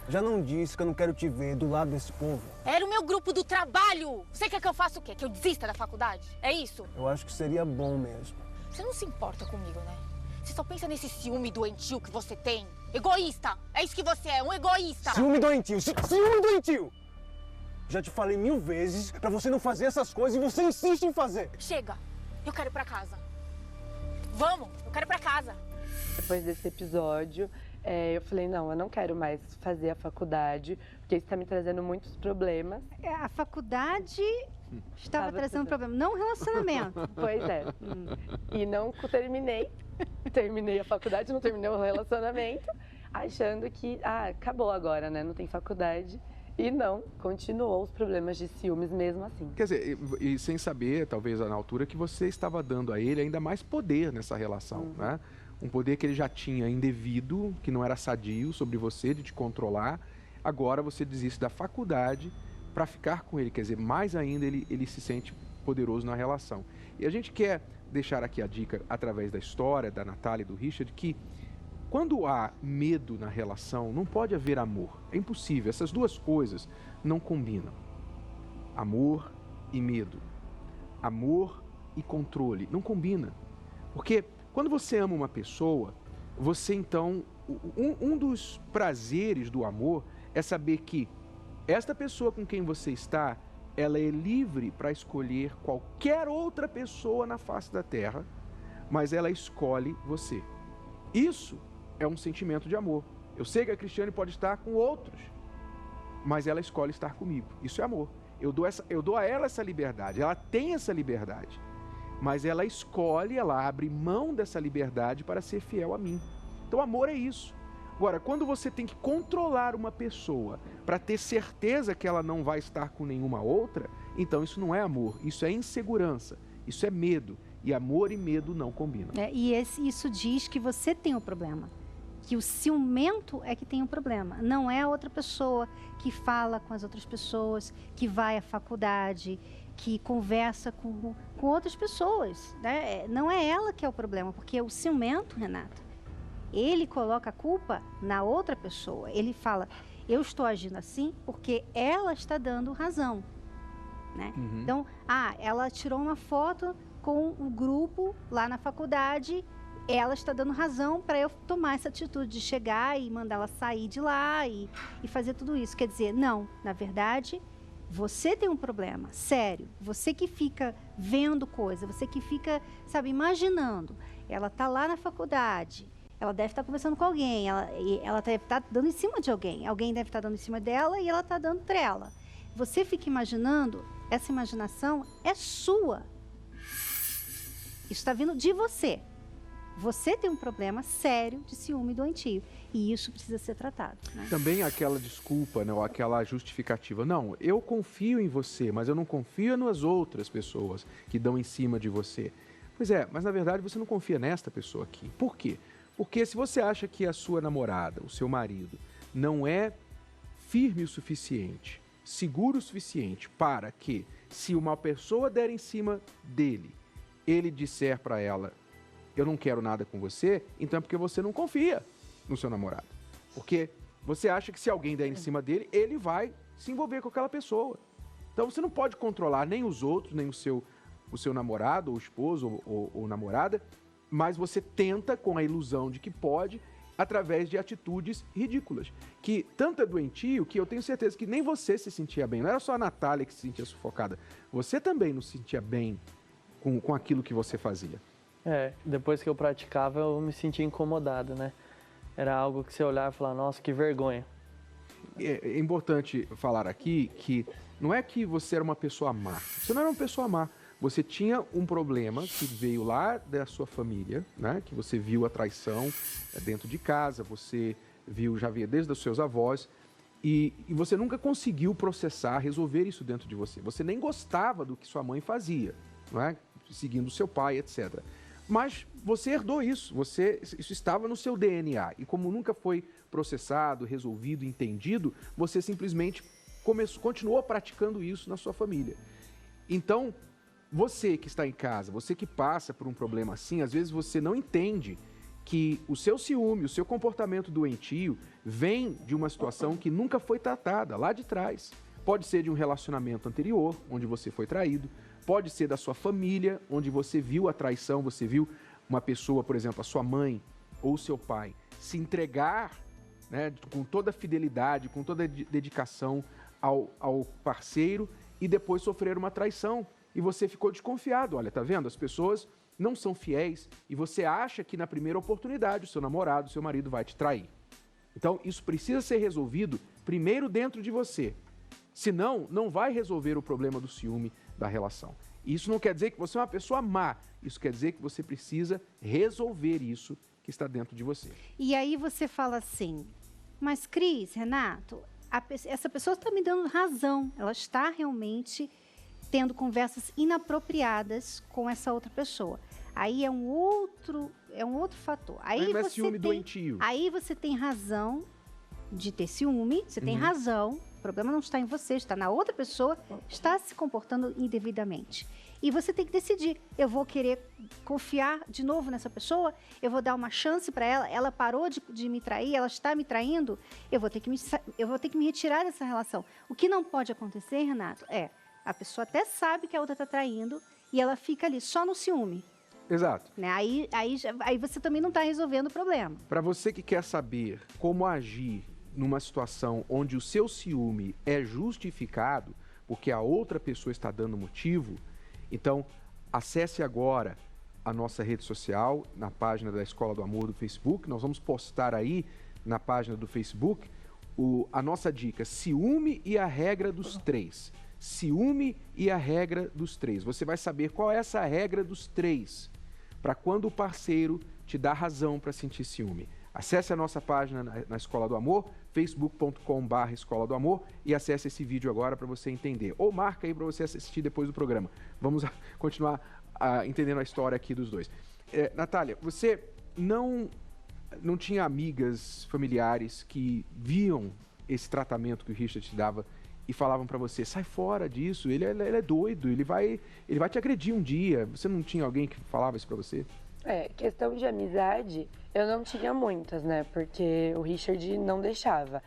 Já não disse que eu não quero te ver do lado desse povo? Era o meu grupo do trabalho. Você quer que eu faça o quê? Que eu desista da faculdade? É isso? Eu acho que seria bom mesmo. Você não se importa comigo, né? Você só pensa nesse ciúme doentio que você tem. Egoísta! É isso que você é, um egoísta! Ciúme doentio! Ciúme doentio! Já te falei 1000 vezes pra você não fazer essas coisas e você insiste em fazer. Chega! Eu quero ir pra casa. Vamos! Eu quero ir pra casa. Depois desse episódio, eu falei, não, eu não quero mais fazer a faculdade, porque isso está me trazendo muitos problemas. A faculdade estava trazendo problema, não o relacionamento. Pois é. E não terminei. Terminei a faculdade, não terminei o relacionamento, achando que, acabou agora, né? Não tem faculdade. E não, continuou os problemas de ciúmes mesmo assim. Quer dizer, e sem saber, talvez na altura, que você estava dando a ele ainda mais poder nessa relação, né? Um poder que ele já tinha indevido, que não era sadio sobre você, de te controlar. Agora você desiste da faculdade para ficar com ele. Quer dizer, mais ainda ele se sente poderoso na relação. E a gente quer deixar aqui a dica, através da história da Natália e do Richard, que quando há medo na relação, não pode haver amor. É impossível. Essas duas coisas não combinam. Amor e medo. Amor e controle. Não combina. Porque quando você ama uma pessoa, você então... Um dos prazeres do amor é saber que esta pessoa com quem você está, ela é livre para escolher qualquer outra pessoa na face da terra, mas ela escolhe você. Isso é um sentimento de amor. Eu sei que a Cristiane pode estar com outros, mas ela escolhe estar comigo. Isso é amor. Eu dou a ela essa liberdade, ela tem essa liberdade, mas ela escolhe, ela abre mão dessa liberdade para ser fiel a mim. Então amor é isso. Agora, quando você tem que controlar uma pessoa para ter certeza que ela não vai estar com nenhuma outra, então isso não é amor, isso é insegurança, isso é medo. E amor e medo não combinam. Isso diz que você tem o problema. Que o ciumento é que tem o problema. Não é a outra pessoa que fala com as outras pessoas, que vai à faculdade, que conversa com outras pessoas, né? Não é ela que é o problema, porque o ciumento, Renata, ele coloca a culpa na outra pessoa. Ele fala, eu estou agindo assim porque ela está dando razão, né? Então, ela tirou uma foto com o grupo lá na faculdade, ela está dando razão para eu tomar essa atitude de chegar e mandar ela sair de lá e fazer tudo isso. Quer dizer, não, na verdade, você tem um problema, sério. Você que fica vendo coisa, você que fica, sabe, imaginando. Ela está lá na faculdade, ela deve estar conversando com alguém, ela deve estar dando em cima de alguém deve estar dando em cima dela e ela está dando para ela. Você fica imaginando, essa imaginação é sua. Isso está vindo de você. Você tem um problema sério de ciúme doentio. E isso precisa ser tratado, né? Também aquela desculpa, né, ou aquela justificativa. Não, eu confio em você, mas eu não confio nas outras pessoas que dão em cima de você. Pois é, mas na verdade você não confia nesta pessoa aqui. Por quê? Porque se você acha que a sua namorada, o seu marido, não é firme o suficiente, seguro o suficiente para que, se uma pessoa der em cima dele, ele disser para ela, eu não quero nada com você, então é porque você não confia no seu namorado. Porque Você acha que se alguém der em cima dele, ele vai se envolver com aquela pessoa. Então você não pode controlar nem os outros, nem o seu namorado, ou esposo, ou namorada, mas você tenta com a ilusão de que pode, através de atitudes ridículas. Que tanto é doentio que eu tenho certeza que nem você se sentia bem. Não era só a Natália que se sentia sufocada. Você também não se sentia bem com aquilo que você fazia. Depois que eu praticava, eu me sentia incomodado, né? Era algo que você olhava e falava, nossa, que vergonha. É importante falar aqui que não é que você era uma pessoa má. Você não era uma pessoa má. Você tinha um problema que veio lá da sua família, né? Que você viu a traição dentro de casa, você já via desde os seus avós, e você nunca conseguiu processar, resolver isso dentro de você. Você nem gostava do que sua mãe fazia, não é? Seguindo seu pai, etc. Mas você herdou isso, isso estava no seu DNA. E como nunca foi processado, resolvido, entendido, você simplesmente continuou praticando isso na sua família. Então, você que está em casa, você que passa por um problema assim, às vezes você não entende que o seu ciúme, o seu comportamento doentio vem de uma situação que nunca foi tratada lá de trás. Pode ser de um relacionamento anterior, onde você foi traído. Pode ser da sua família, onde você viu a traição, você viu uma pessoa, por exemplo, a sua mãe ou o seu pai, se entregar, né, com toda a fidelidade, com toda a dedicação ao parceiro e depois sofrer uma traição. E você ficou desconfiado. Olha, tá vendo? As pessoas não são fiéis e você acha que na primeira oportunidade o seu namorado, o seu marido vai te trair. Então, isso precisa ser resolvido primeiro dentro de você. Senão, não vai resolver o problema do ciúme da relação. E isso não quer dizer que você é uma pessoa má. Isso quer dizer que você precisa resolver isso que está dentro de você. E aí você fala assim, mas Cris, Renato, essa pessoa está me dando razão. Ela está realmente tendo conversas inapropriadas com essa outra pessoa. Aí é um outro fator. Aí não é ciúme doentio. Aí você tem razão de ter ciúme, você tem razão. O problema não está em você, está na outra pessoa, está se comportando indevidamente. E você tem que decidir, eu vou querer confiar de novo nessa pessoa, eu vou dar uma chance para ela parou de me trair, ela está me traindo, eu vou ter que me retirar dessa relação. O que não pode acontecer, Renato, a pessoa até sabe que a outra está traindo e ela fica ali só no ciúme. Exato. Né? Aí você também não está resolvendo o problema. Para você que quer saber como agir numa situação onde o seu ciúme é justificado, porque a outra pessoa está dando motivo, então acesse agora a nossa rede social, na página da Escola do Amor do Facebook. Nós vamos postar aí na página do Facebook a nossa dica, ciúme e a regra dos 3. Ciúme e a regra dos 3. Você vai saber qual é essa regra dos 3, para quando o parceiro te dá razão para sentir ciúme. Acesse a nossa página na Escola do Amor, facebook.com/Escola do Amor, e acesse esse vídeo agora para você entender. Ou marca aí para você assistir depois do programa. Vamos continuar entendendo a história aqui dos dois. Natália, você não tinha amigas, familiares que viam esse tratamento que o Richard te dava e falavam para você, sai fora disso, ele é doido, ele vai te agredir um dia. Você não tinha alguém que falava isso para você? Questão de amizade, eu não tinha muitas, né? Porque o Richard não deixava.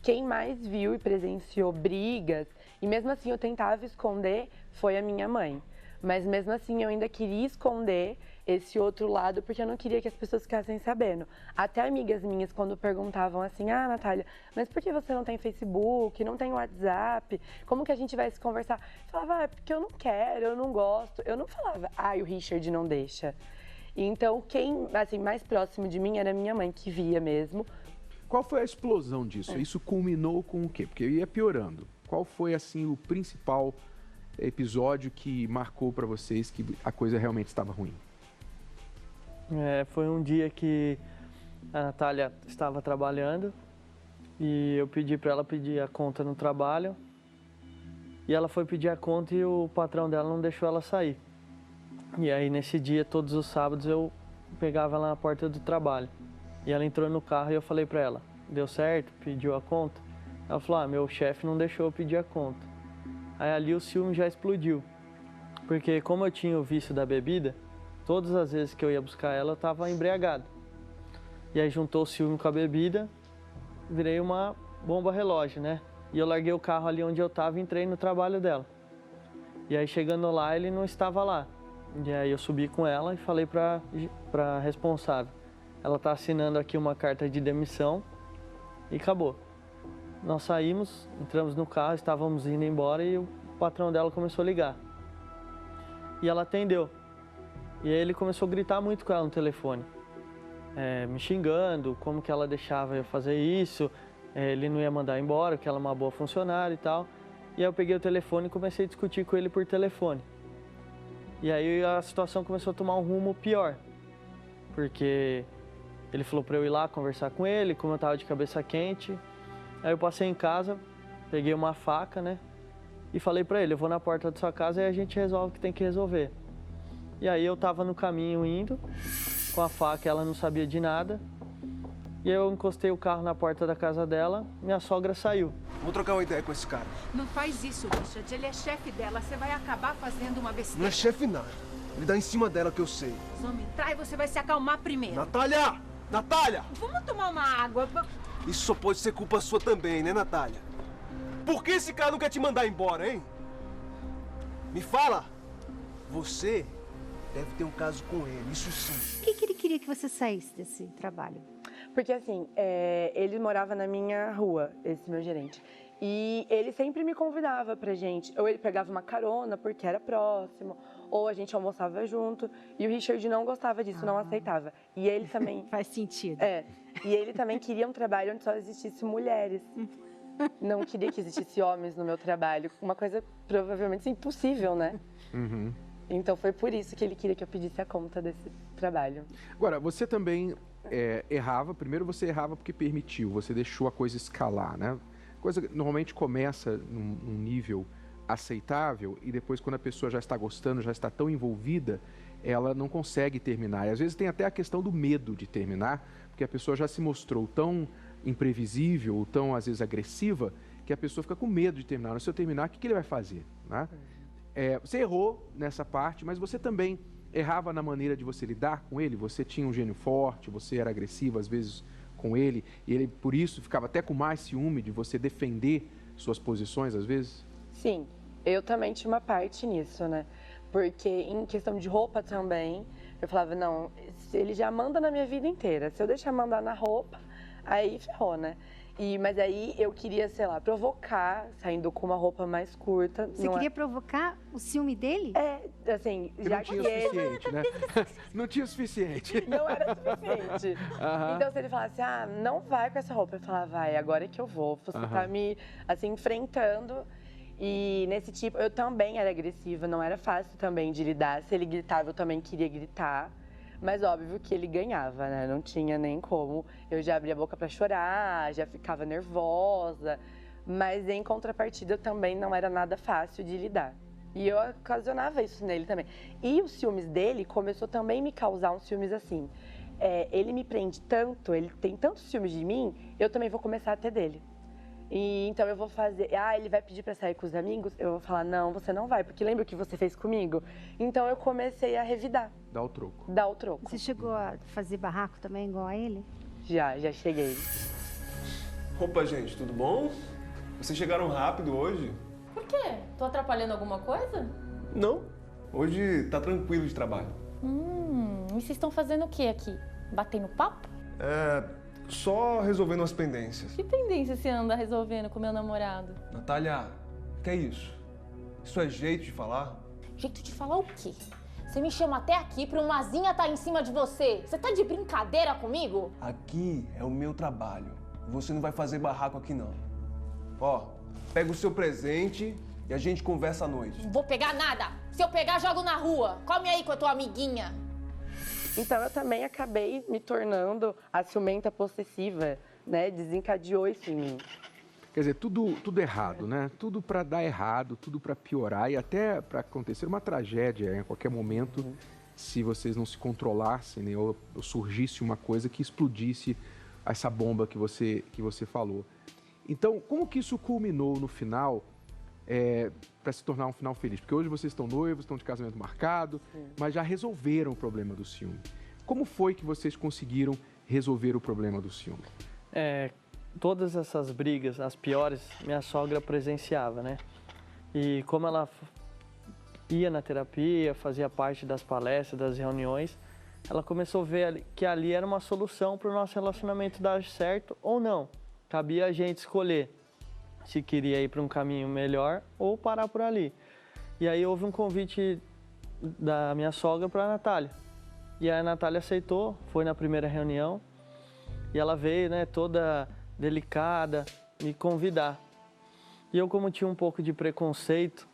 Quem mais viu e presenciou brigas, e mesmo assim eu tentava esconder, foi a minha mãe. Mas mesmo assim eu ainda queria esconder esse outro lado, porque eu não queria que as pessoas ficassem sabendo. Até amigas minhas, quando perguntavam assim, Natália, mas por que você não tem Facebook, não tem WhatsApp? Como que a gente vai se conversar? Eu falava, porque eu não quero, eu não gosto. Eu não falava, o Richard não deixa. Então, quem assim, mais próximo de mim era minha mãe, que via mesmo. Qual foi a explosão disso? Isso culminou com o quê? Porque ia piorando. Qual foi, assim, o principal episódio que marcou para vocês que a coisa realmente estava ruim? Foi um dia que a Natália estava trabalhando e eu pedi para ela pedir a conta no trabalho. E ela foi pedir a conta e o patrão dela não deixou ela sair. E aí, nesse dia, todos os sábados, eu pegava ela na porta do trabalho. E ela entrou no carro e eu falei pra ela, deu certo? Pediu a conta? Ela falou, meu chefe não deixou eu pedir a conta. Aí ali o ciúme já explodiu. Porque como eu tinha o vício da bebida, todas as vezes que eu ia buscar ela, eu estava embriagado. E aí juntou o ciúme com a bebida virei uma bomba relógio, né? E eu larguei o carro ali onde eu tava e entrei no trabalho dela. E aí chegando lá, ele não estava lá. E aí eu subi com ela e falei pra responsável. Ela tá assinando aqui uma carta de demissão e acabou. Nós saímos, entramos no carro, estávamos indo embora e o patrão dela começou a ligar. E ela atendeu. E aí ele começou a gritar muito com ela no telefone. Me xingando, como que ela deixava eu fazer isso, ele não ia mandar embora, que ela é uma boa funcionária e tal. E aí eu peguei o telefone e comecei a discutir com ele por telefone. E aí a situação começou a tomar um rumo pior, porque ele falou para eu ir lá conversar com ele, como eu estava de cabeça quente. Aí eu passei em casa, peguei uma faca, né, e falei para ele, eu vou na porta da sua casa e a gente resolve o que tem que resolver. E aí eu estava no caminho indo, com a faca, ela não sabia de nada. E aí eu encostei o carro na porta da casa dela, minha sogra saiu. Vou trocar uma ideia com esse cara. Não faz isso, Richard. Ele é chefe dela. Você vai acabar fazendo uma besteira. Não é chefe nada. Ele dá em cima dela que eu sei. Homem, trai, você vai se acalmar primeiro. Natália! Natália! Vamos tomar uma água. Isso só pode ser culpa sua também, né, Natália? Por que esse cara não quer te mandar embora, hein? Me fala! Você deve ter um caso com ele, isso sim. Por que ele queria que você saísse desse trabalho? Porque assim, ele morava na minha rua, esse meu gerente. E ele sempre me convidava pra gente. Ou ele pegava uma carona porque era próximo, ou a gente almoçava junto. E o Richard não gostava disso, não aceitava. E ele também... Faz sentido. E ele também queria um trabalho onde só existisse mulheres. Não queria que existisse homens no meu trabalho. Uma coisa provavelmente impossível, né? Uhum. Então foi por isso que ele queria que eu pedisse a conta desse trabalho. Agora, você também errava. Primeiro você errava porque permitiu, você deixou a coisa escalar, né? Coisa que normalmente começa num nível aceitável e depois quando a pessoa já está gostando, já está tão envolvida, ela não consegue terminar. E às vezes tem até a questão do medo de terminar, porque a pessoa já se mostrou tão imprevisível, tão às vezes agressiva, que a pessoa fica com medo de terminar. Se eu terminar, o que ele vai fazer, né? Você errou nessa parte, mas você também errava na maneira de você lidar com ele. Você tinha um gênio forte, você era agressivo às vezes com ele, e ele por isso ficava até com mais ciúme de você defender suas posições às vezes? Sim, eu também tinha uma parte nisso, né? Porque em questão de roupa também, eu falava, não, ele já manda na minha vida inteira. Se eu deixar mandar na roupa, aí ferrou, né? Mas aí eu queria, sei lá, provocar, saindo com uma roupa mais curta. Você queria provocar o ciúme dele? Assim, já não tinha o suficiente, né? Não tinha o suficiente. Não era suficiente. Então, se ele falasse, não vai com essa roupa, eu falava, vai, agora é que eu vou. Você tá me, assim, enfrentando. E nesse tipo, eu também era agressiva, não era fácil também de lidar. Se ele gritava, eu também queria gritar. Mas óbvio que ele ganhava, né? Não tinha nem como. Eu já abria a boca pra chorar, já ficava nervosa. Mas em contrapartida também não era nada fácil de lidar. E eu ocasionava isso nele também. E os ciúmes dele começou também a me causar uns ciúmes assim. Ele me prende tanto, ele tem tantos ciúmes de mim, eu também vou começar a ter dele. E então eu vou fazer, ele vai pedir pra sair com os amigos, eu vou falar, não, você não vai, porque lembra o que você fez comigo? Então eu comecei a revidar. Dá o troco. Dá o troco. Você chegou a fazer barraco também, igual a ele? Já cheguei. Opa, gente, tudo bom? Vocês chegaram rápido hoje? Por quê? Tô atrapalhando alguma coisa? Não. Hoje tá tranquilo de trabalho. E vocês estão fazendo o que aqui? Batendo papo? Só resolvendo as pendências. Que pendência você anda resolvendo com meu namorado? Natália, que é isso? Isso é jeito de falar? Jeito de falar o quê? Você me chama até aqui pra uma asinha tá em cima de você. Você tá de brincadeira comigo? Aqui é o meu trabalho. Você não vai fazer barraco aqui, não. Ó, pega o seu presente e a gente conversa à noite. Não vou pegar nada. Se eu pegar, jogo na rua. Come aí com a tua amiguinha. Então eu também acabei me tornando a ciumenta possessiva, né? Desencadeou isso em mim. Quer dizer, tudo errado, né? Tudo para dar errado, tudo para piorar e até para acontecer uma tragédia em qualquer momento, se vocês não se controlassem, né? Ou surgisse uma coisa que explodisse essa bomba que você falou. Então, como que isso culminou no final para se tornar um final feliz? Porque hoje vocês estão noivos, estão de casamento marcado, mas já resolveram o problema do ciúme. Como foi que vocês conseguiram resolver o problema do ciúme? todas essas brigas, as piores, minha sogra presenciava, né? E como ela ia na terapia, fazia parte das palestras, das reuniões, ela começou a ver que ali era uma solução para o nosso relacionamento dar certo ou não. Cabia a gente escolher se queria ir para um caminho melhor ou parar por ali. E aí houve um convite da minha sogra para a Natália. E a Natália aceitou, foi na primeira reunião e ela veio, né, toda delicada, me convidar. E eu, como tinha um pouco de preconceito,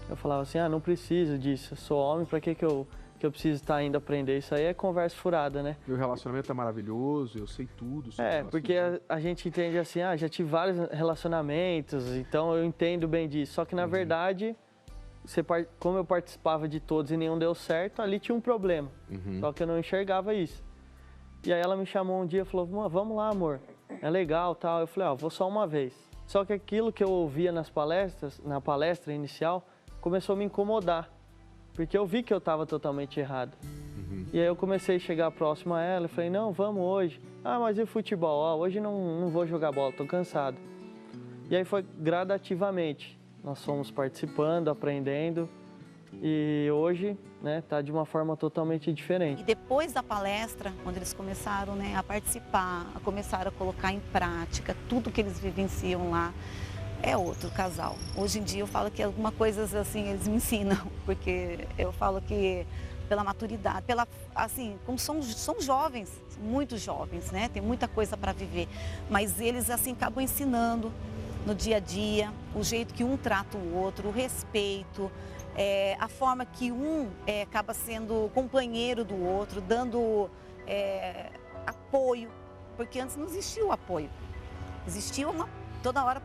eu falava assim, não preciso disso, eu sou homem, para que eu preciso estar indo aprender? Isso aí é conversa furada, né? Meu relacionamento é maravilhoso, eu sei tudo. Porque a gente entende assim, já tive vários relacionamentos, então eu entendo bem disso. Só que, na verdade, como eu participava de todos e nenhum deu certo, ali tinha um problema. Só que eu não enxergava isso. E aí ela me chamou um dia e falou, vamos lá, amor, é legal, tal. Eu falei, vou só uma vez. Só que aquilo que eu ouvia na palestra inicial, começou a me incomodar. Porque eu vi que eu estava totalmente errado. E aí eu comecei a chegar próximo a ela e falei, não, vamos hoje. Mas e o futebol? Hoje não vou jogar bola, estou cansado. E aí foi gradativamente. Nós fomos participando, aprendendo. E hoje, né, tá de uma forma totalmente diferente. E depois da palestra, quando eles começaram, né, a participar, começaram a colocar em prática tudo que eles vivenciam lá, é outro casal. Hoje em dia eu falo que algumas coisas assim eles me ensinam, porque eu falo que pela maturidade, assim, como são jovens, muito jovens, né? Tem muita coisa para viver, mas eles assim acabam ensinando no dia a dia, o jeito que um trata o outro, o respeito, a forma que um acaba sendo companheiro do outro, dando apoio, porque antes não existia o apoio, existia toda hora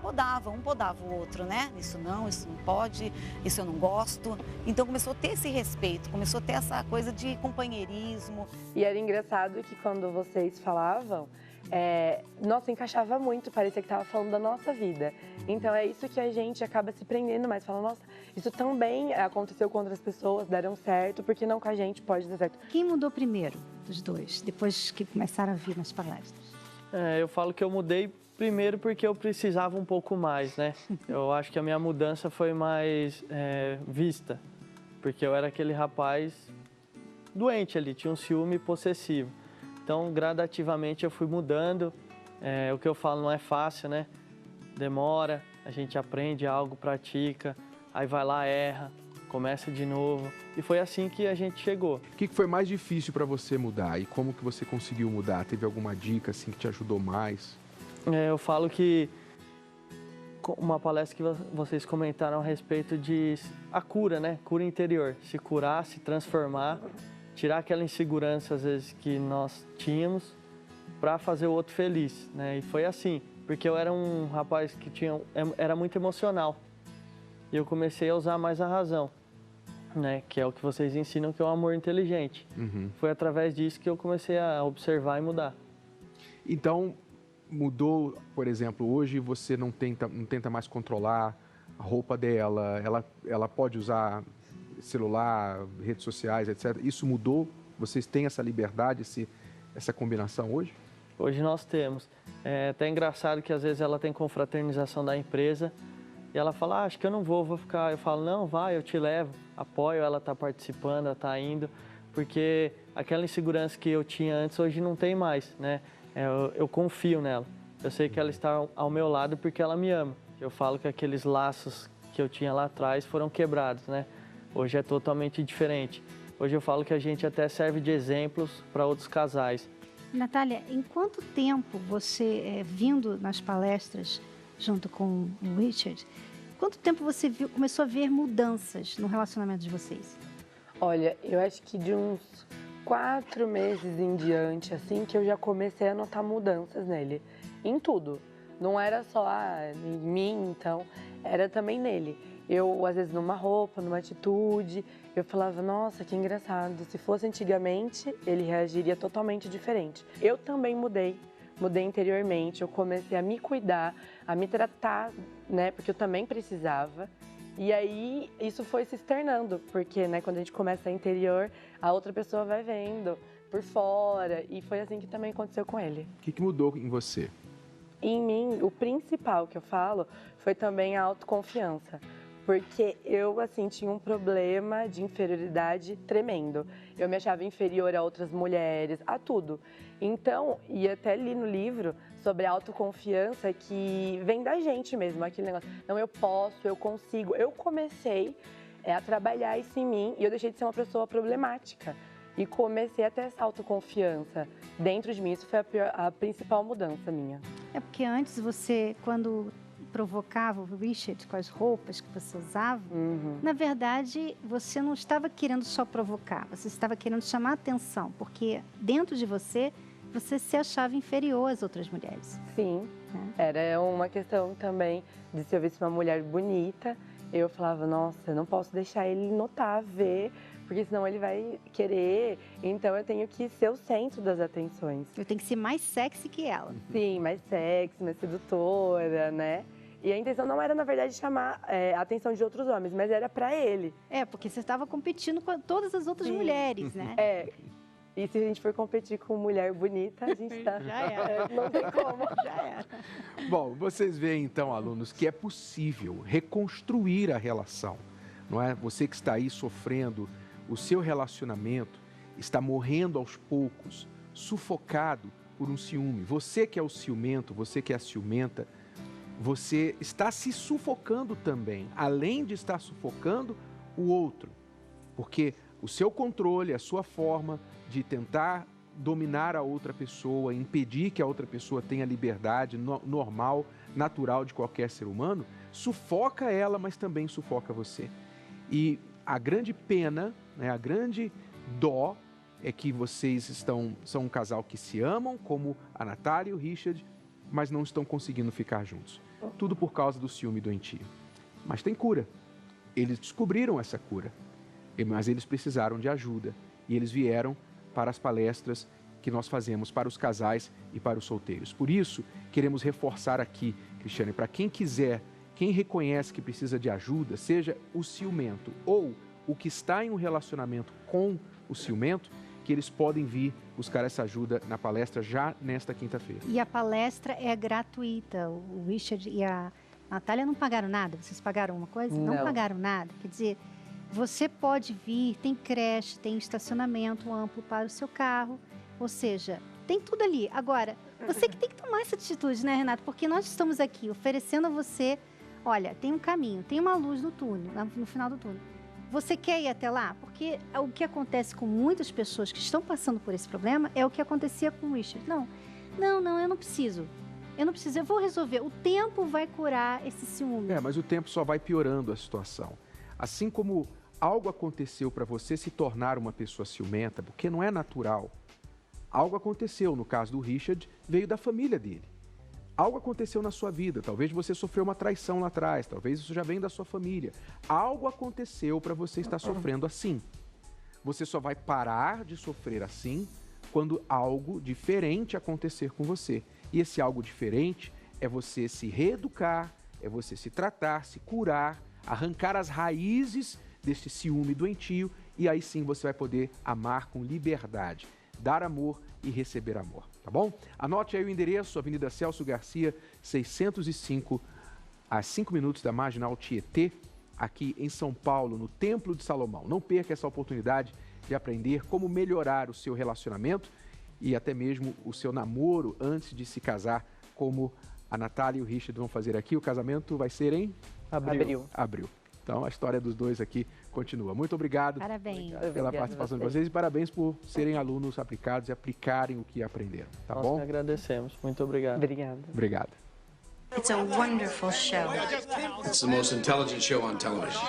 um podava o outro, né? Isso não pode, isso eu não gosto. Então começou a ter esse respeito, começou a ter essa coisa de companheirismo. E era engraçado que quando vocês falavam, nossa, encaixava muito, parecia que estava falando da nossa vida. Então é isso que a gente acaba se prendendo mais, falando, nossa, isso também aconteceu com outras pessoas, deram certo, porque não com a gente pode dar certo. Quem mudou primeiro dos dois, depois que começaram a vir nas palestras? Eu falo que eu mudei primeiro porque eu precisava um pouco mais, né? Eu acho que a minha mudança foi mais vista, porque eu era aquele rapaz doente ali, tinha um ciúme possessivo. Então, gradativamente eu fui mudando. O que eu falo não é fácil, né? Demora, a gente aprende algo, pratica, aí vai lá, erra, começa de novo. E foi assim que a gente chegou. O que foi mais difícil para você mudar e como que você conseguiu mudar? Teve alguma dica assim que te ajudou mais? Eu falo que uma palestra que vocês comentaram a respeito de a cura, né? Cura interior. Se curar, se transformar, tirar aquela insegurança às vezes que nós tínhamos para fazer o outro feliz, né? E foi assim, porque eu era um rapaz que era muito emocional. E eu comecei a usar mais a razão, né? Que é o que vocês ensinam, que é o amor inteligente. Foi através disso que eu comecei a observar e mudar. Então, mudou, por exemplo, hoje você não tenta mais controlar a roupa dela, ela pode usar celular, redes sociais, etc. Isso mudou? Vocês têm essa liberdade, essa combinação hoje? Hoje nós temos. É até engraçado que às vezes ela tem confraternização da empresa e ela fala, acho que eu não vou ficar. Eu falo, não, vai, eu te levo, apoio, ela está participando, ela está indo, porque aquela insegurança que eu tinha antes, hoje não tem mais, né? Eu confio nela. Eu sei que ela está ao meu lado porque ela me ama. Eu falo que aqueles laços que eu tinha lá atrás foram quebrados, né? Hoje é totalmente diferente. Hoje eu falo que a gente até serve de exemplos para outros casais. Natália, em quanto tempo você, vindo nas palestras junto com o Richard, quanto tempo você começou a ver mudanças no relacionamento de vocês? Olha, eu acho que de uns 4 meses em diante, assim, que eu já comecei a notar mudanças nele. Em tudo. Não era só em mim, então, era também nele. Eu, às vezes, numa roupa, numa atitude, eu falava, nossa, que engraçado. Se fosse antigamente, ele reagiria totalmente diferente. Eu também mudei interiormente. Eu comecei a me cuidar, a me tratar, né, porque eu também precisava. E aí, isso foi se externando, porque, né, quando a gente começa interior, a outra pessoa vai vendo por fora. E foi assim que também aconteceu com ele. O que mudou em você? Em mim, o principal que eu falo foi também a autoconfiança. Porque eu, assim, tinha um problema de inferioridade tremendo. Eu me achava inferior a outras mulheres, a tudo. Então, e até li no livro sobre a autoconfiança que vem da gente mesmo, aquele negócio. Não, eu posso, eu consigo. Eu comecei a trabalhar isso em mim e eu deixei de ser uma pessoa problemática. E comecei a ter essa autoconfiança dentro de mim. Isso foi a principal mudança minha. É porque antes você, quando provocava o Richard com as roupas que você usava, na verdade, você não estava querendo só provocar, você estava querendo chamar a atenção, porque dentro de você, você se achava inferior às outras mulheres. Sim, era uma questão também de se eu visse uma mulher bonita, eu falava, nossa, eu não posso deixar ele notar, ver, porque senão ele vai querer, então eu tenho que ser o centro das atenções. Eu tenho que ser mais sexy que ela. Sim, mais sexy, mais sedutora, né? E a intenção não era, na verdade, chamar a atenção de outros homens, mas era pra ele. É, porque você estava competindo com todas as outras mulheres, né? E se a gente for competir com mulher bonita, a gente tá... Já era. Não tem como. Já era. Bom, vocês veem então, alunos, que é possível reconstruir a relação, não é? Você que está aí sofrendo, o seu relacionamento está morrendo aos poucos, sufocado por um ciúme. Você que é o ciumento, você que é a ciumenta, você está se sufocando também, além de estar sufocando o outro. Porque o seu controle, a sua forma de tentar dominar a outra pessoa, impedir que a outra pessoa tenha liberdade normal, natural de qualquer ser humano, sufoca ela, mas também sufoca você. E a grande pena, né, a grande dó é que vocês são um casal que se amam, como a Natália e o Richard, mas não estão conseguindo ficar juntos. Tudo por causa do ciúme doentio. Mas tem cura. Eles descobriram essa cura, mas eles precisaram de ajuda. E eles vieram para as palestras que nós fazemos para os casais e para os solteiros. Por isso, queremos reforçar aqui, Cristiane, para quem quiser, quem reconhece que precisa de ajuda, seja o ciumento ou o que está em um relacionamento com o ciumento, que eles podem vir buscar essa ajuda na palestra já nesta quinta-feira. E a palestra é gratuita. O Richard e a Natália não pagaram nada. Vocês pagaram uma coisa? Não pagaram nada. Quer dizer, você pode vir, tem creche, tem estacionamento amplo para o seu carro. Ou seja, tem tudo ali. Agora, você que tem que tomar essa atitude, né, Renato? Porque nós estamos aqui oferecendo a você, olha, tem um caminho, tem uma luz no túnel, no final do túnel. Você quer ir até lá? Porque o que acontece com muitas pessoas que estão passando por esse problema é o que acontecia com o Richard. Não, eu não preciso. Eu vou resolver. O tempo vai curar esse ciúme. Mas o tempo só vai piorando a situação. Assim como algo aconteceu para você se tornar uma pessoa ciumenta, porque não é natural. Algo aconteceu, no caso do Richard, veio da família dele. Algo aconteceu na sua vida, talvez você sofreu uma traição lá atrás, talvez isso já vem da sua família. Algo aconteceu para você estar sofrendo assim. Você só vai parar de sofrer assim quando algo diferente acontecer com você. E esse algo diferente é você se reeducar, é você se tratar, se curar, arrancar as raízes deste ciúme doentio e aí sim você vai poder amar com liberdade, dar amor e receber amor, tá bom? Anote aí o endereço, Avenida Celso Garcia, 605, a 5 minutos da Marginal Tietê, aqui em São Paulo, no Templo de Salomão. Não perca essa oportunidade de aprender como melhorar o seu relacionamento e até mesmo o seu namoro antes de se casar, como a Natália e o Richard vão fazer aqui. O casamento vai ser em abril. Então, a história dos dois aqui continua. Muito obrigado pela participação de vocês e parabéns por serem alunos aplicados e aplicarem o que aprenderam, tá bom? Nós que agradecemos. Muito obrigado. Obrigado. It's a wonderful show. It's the most intelligent show on television.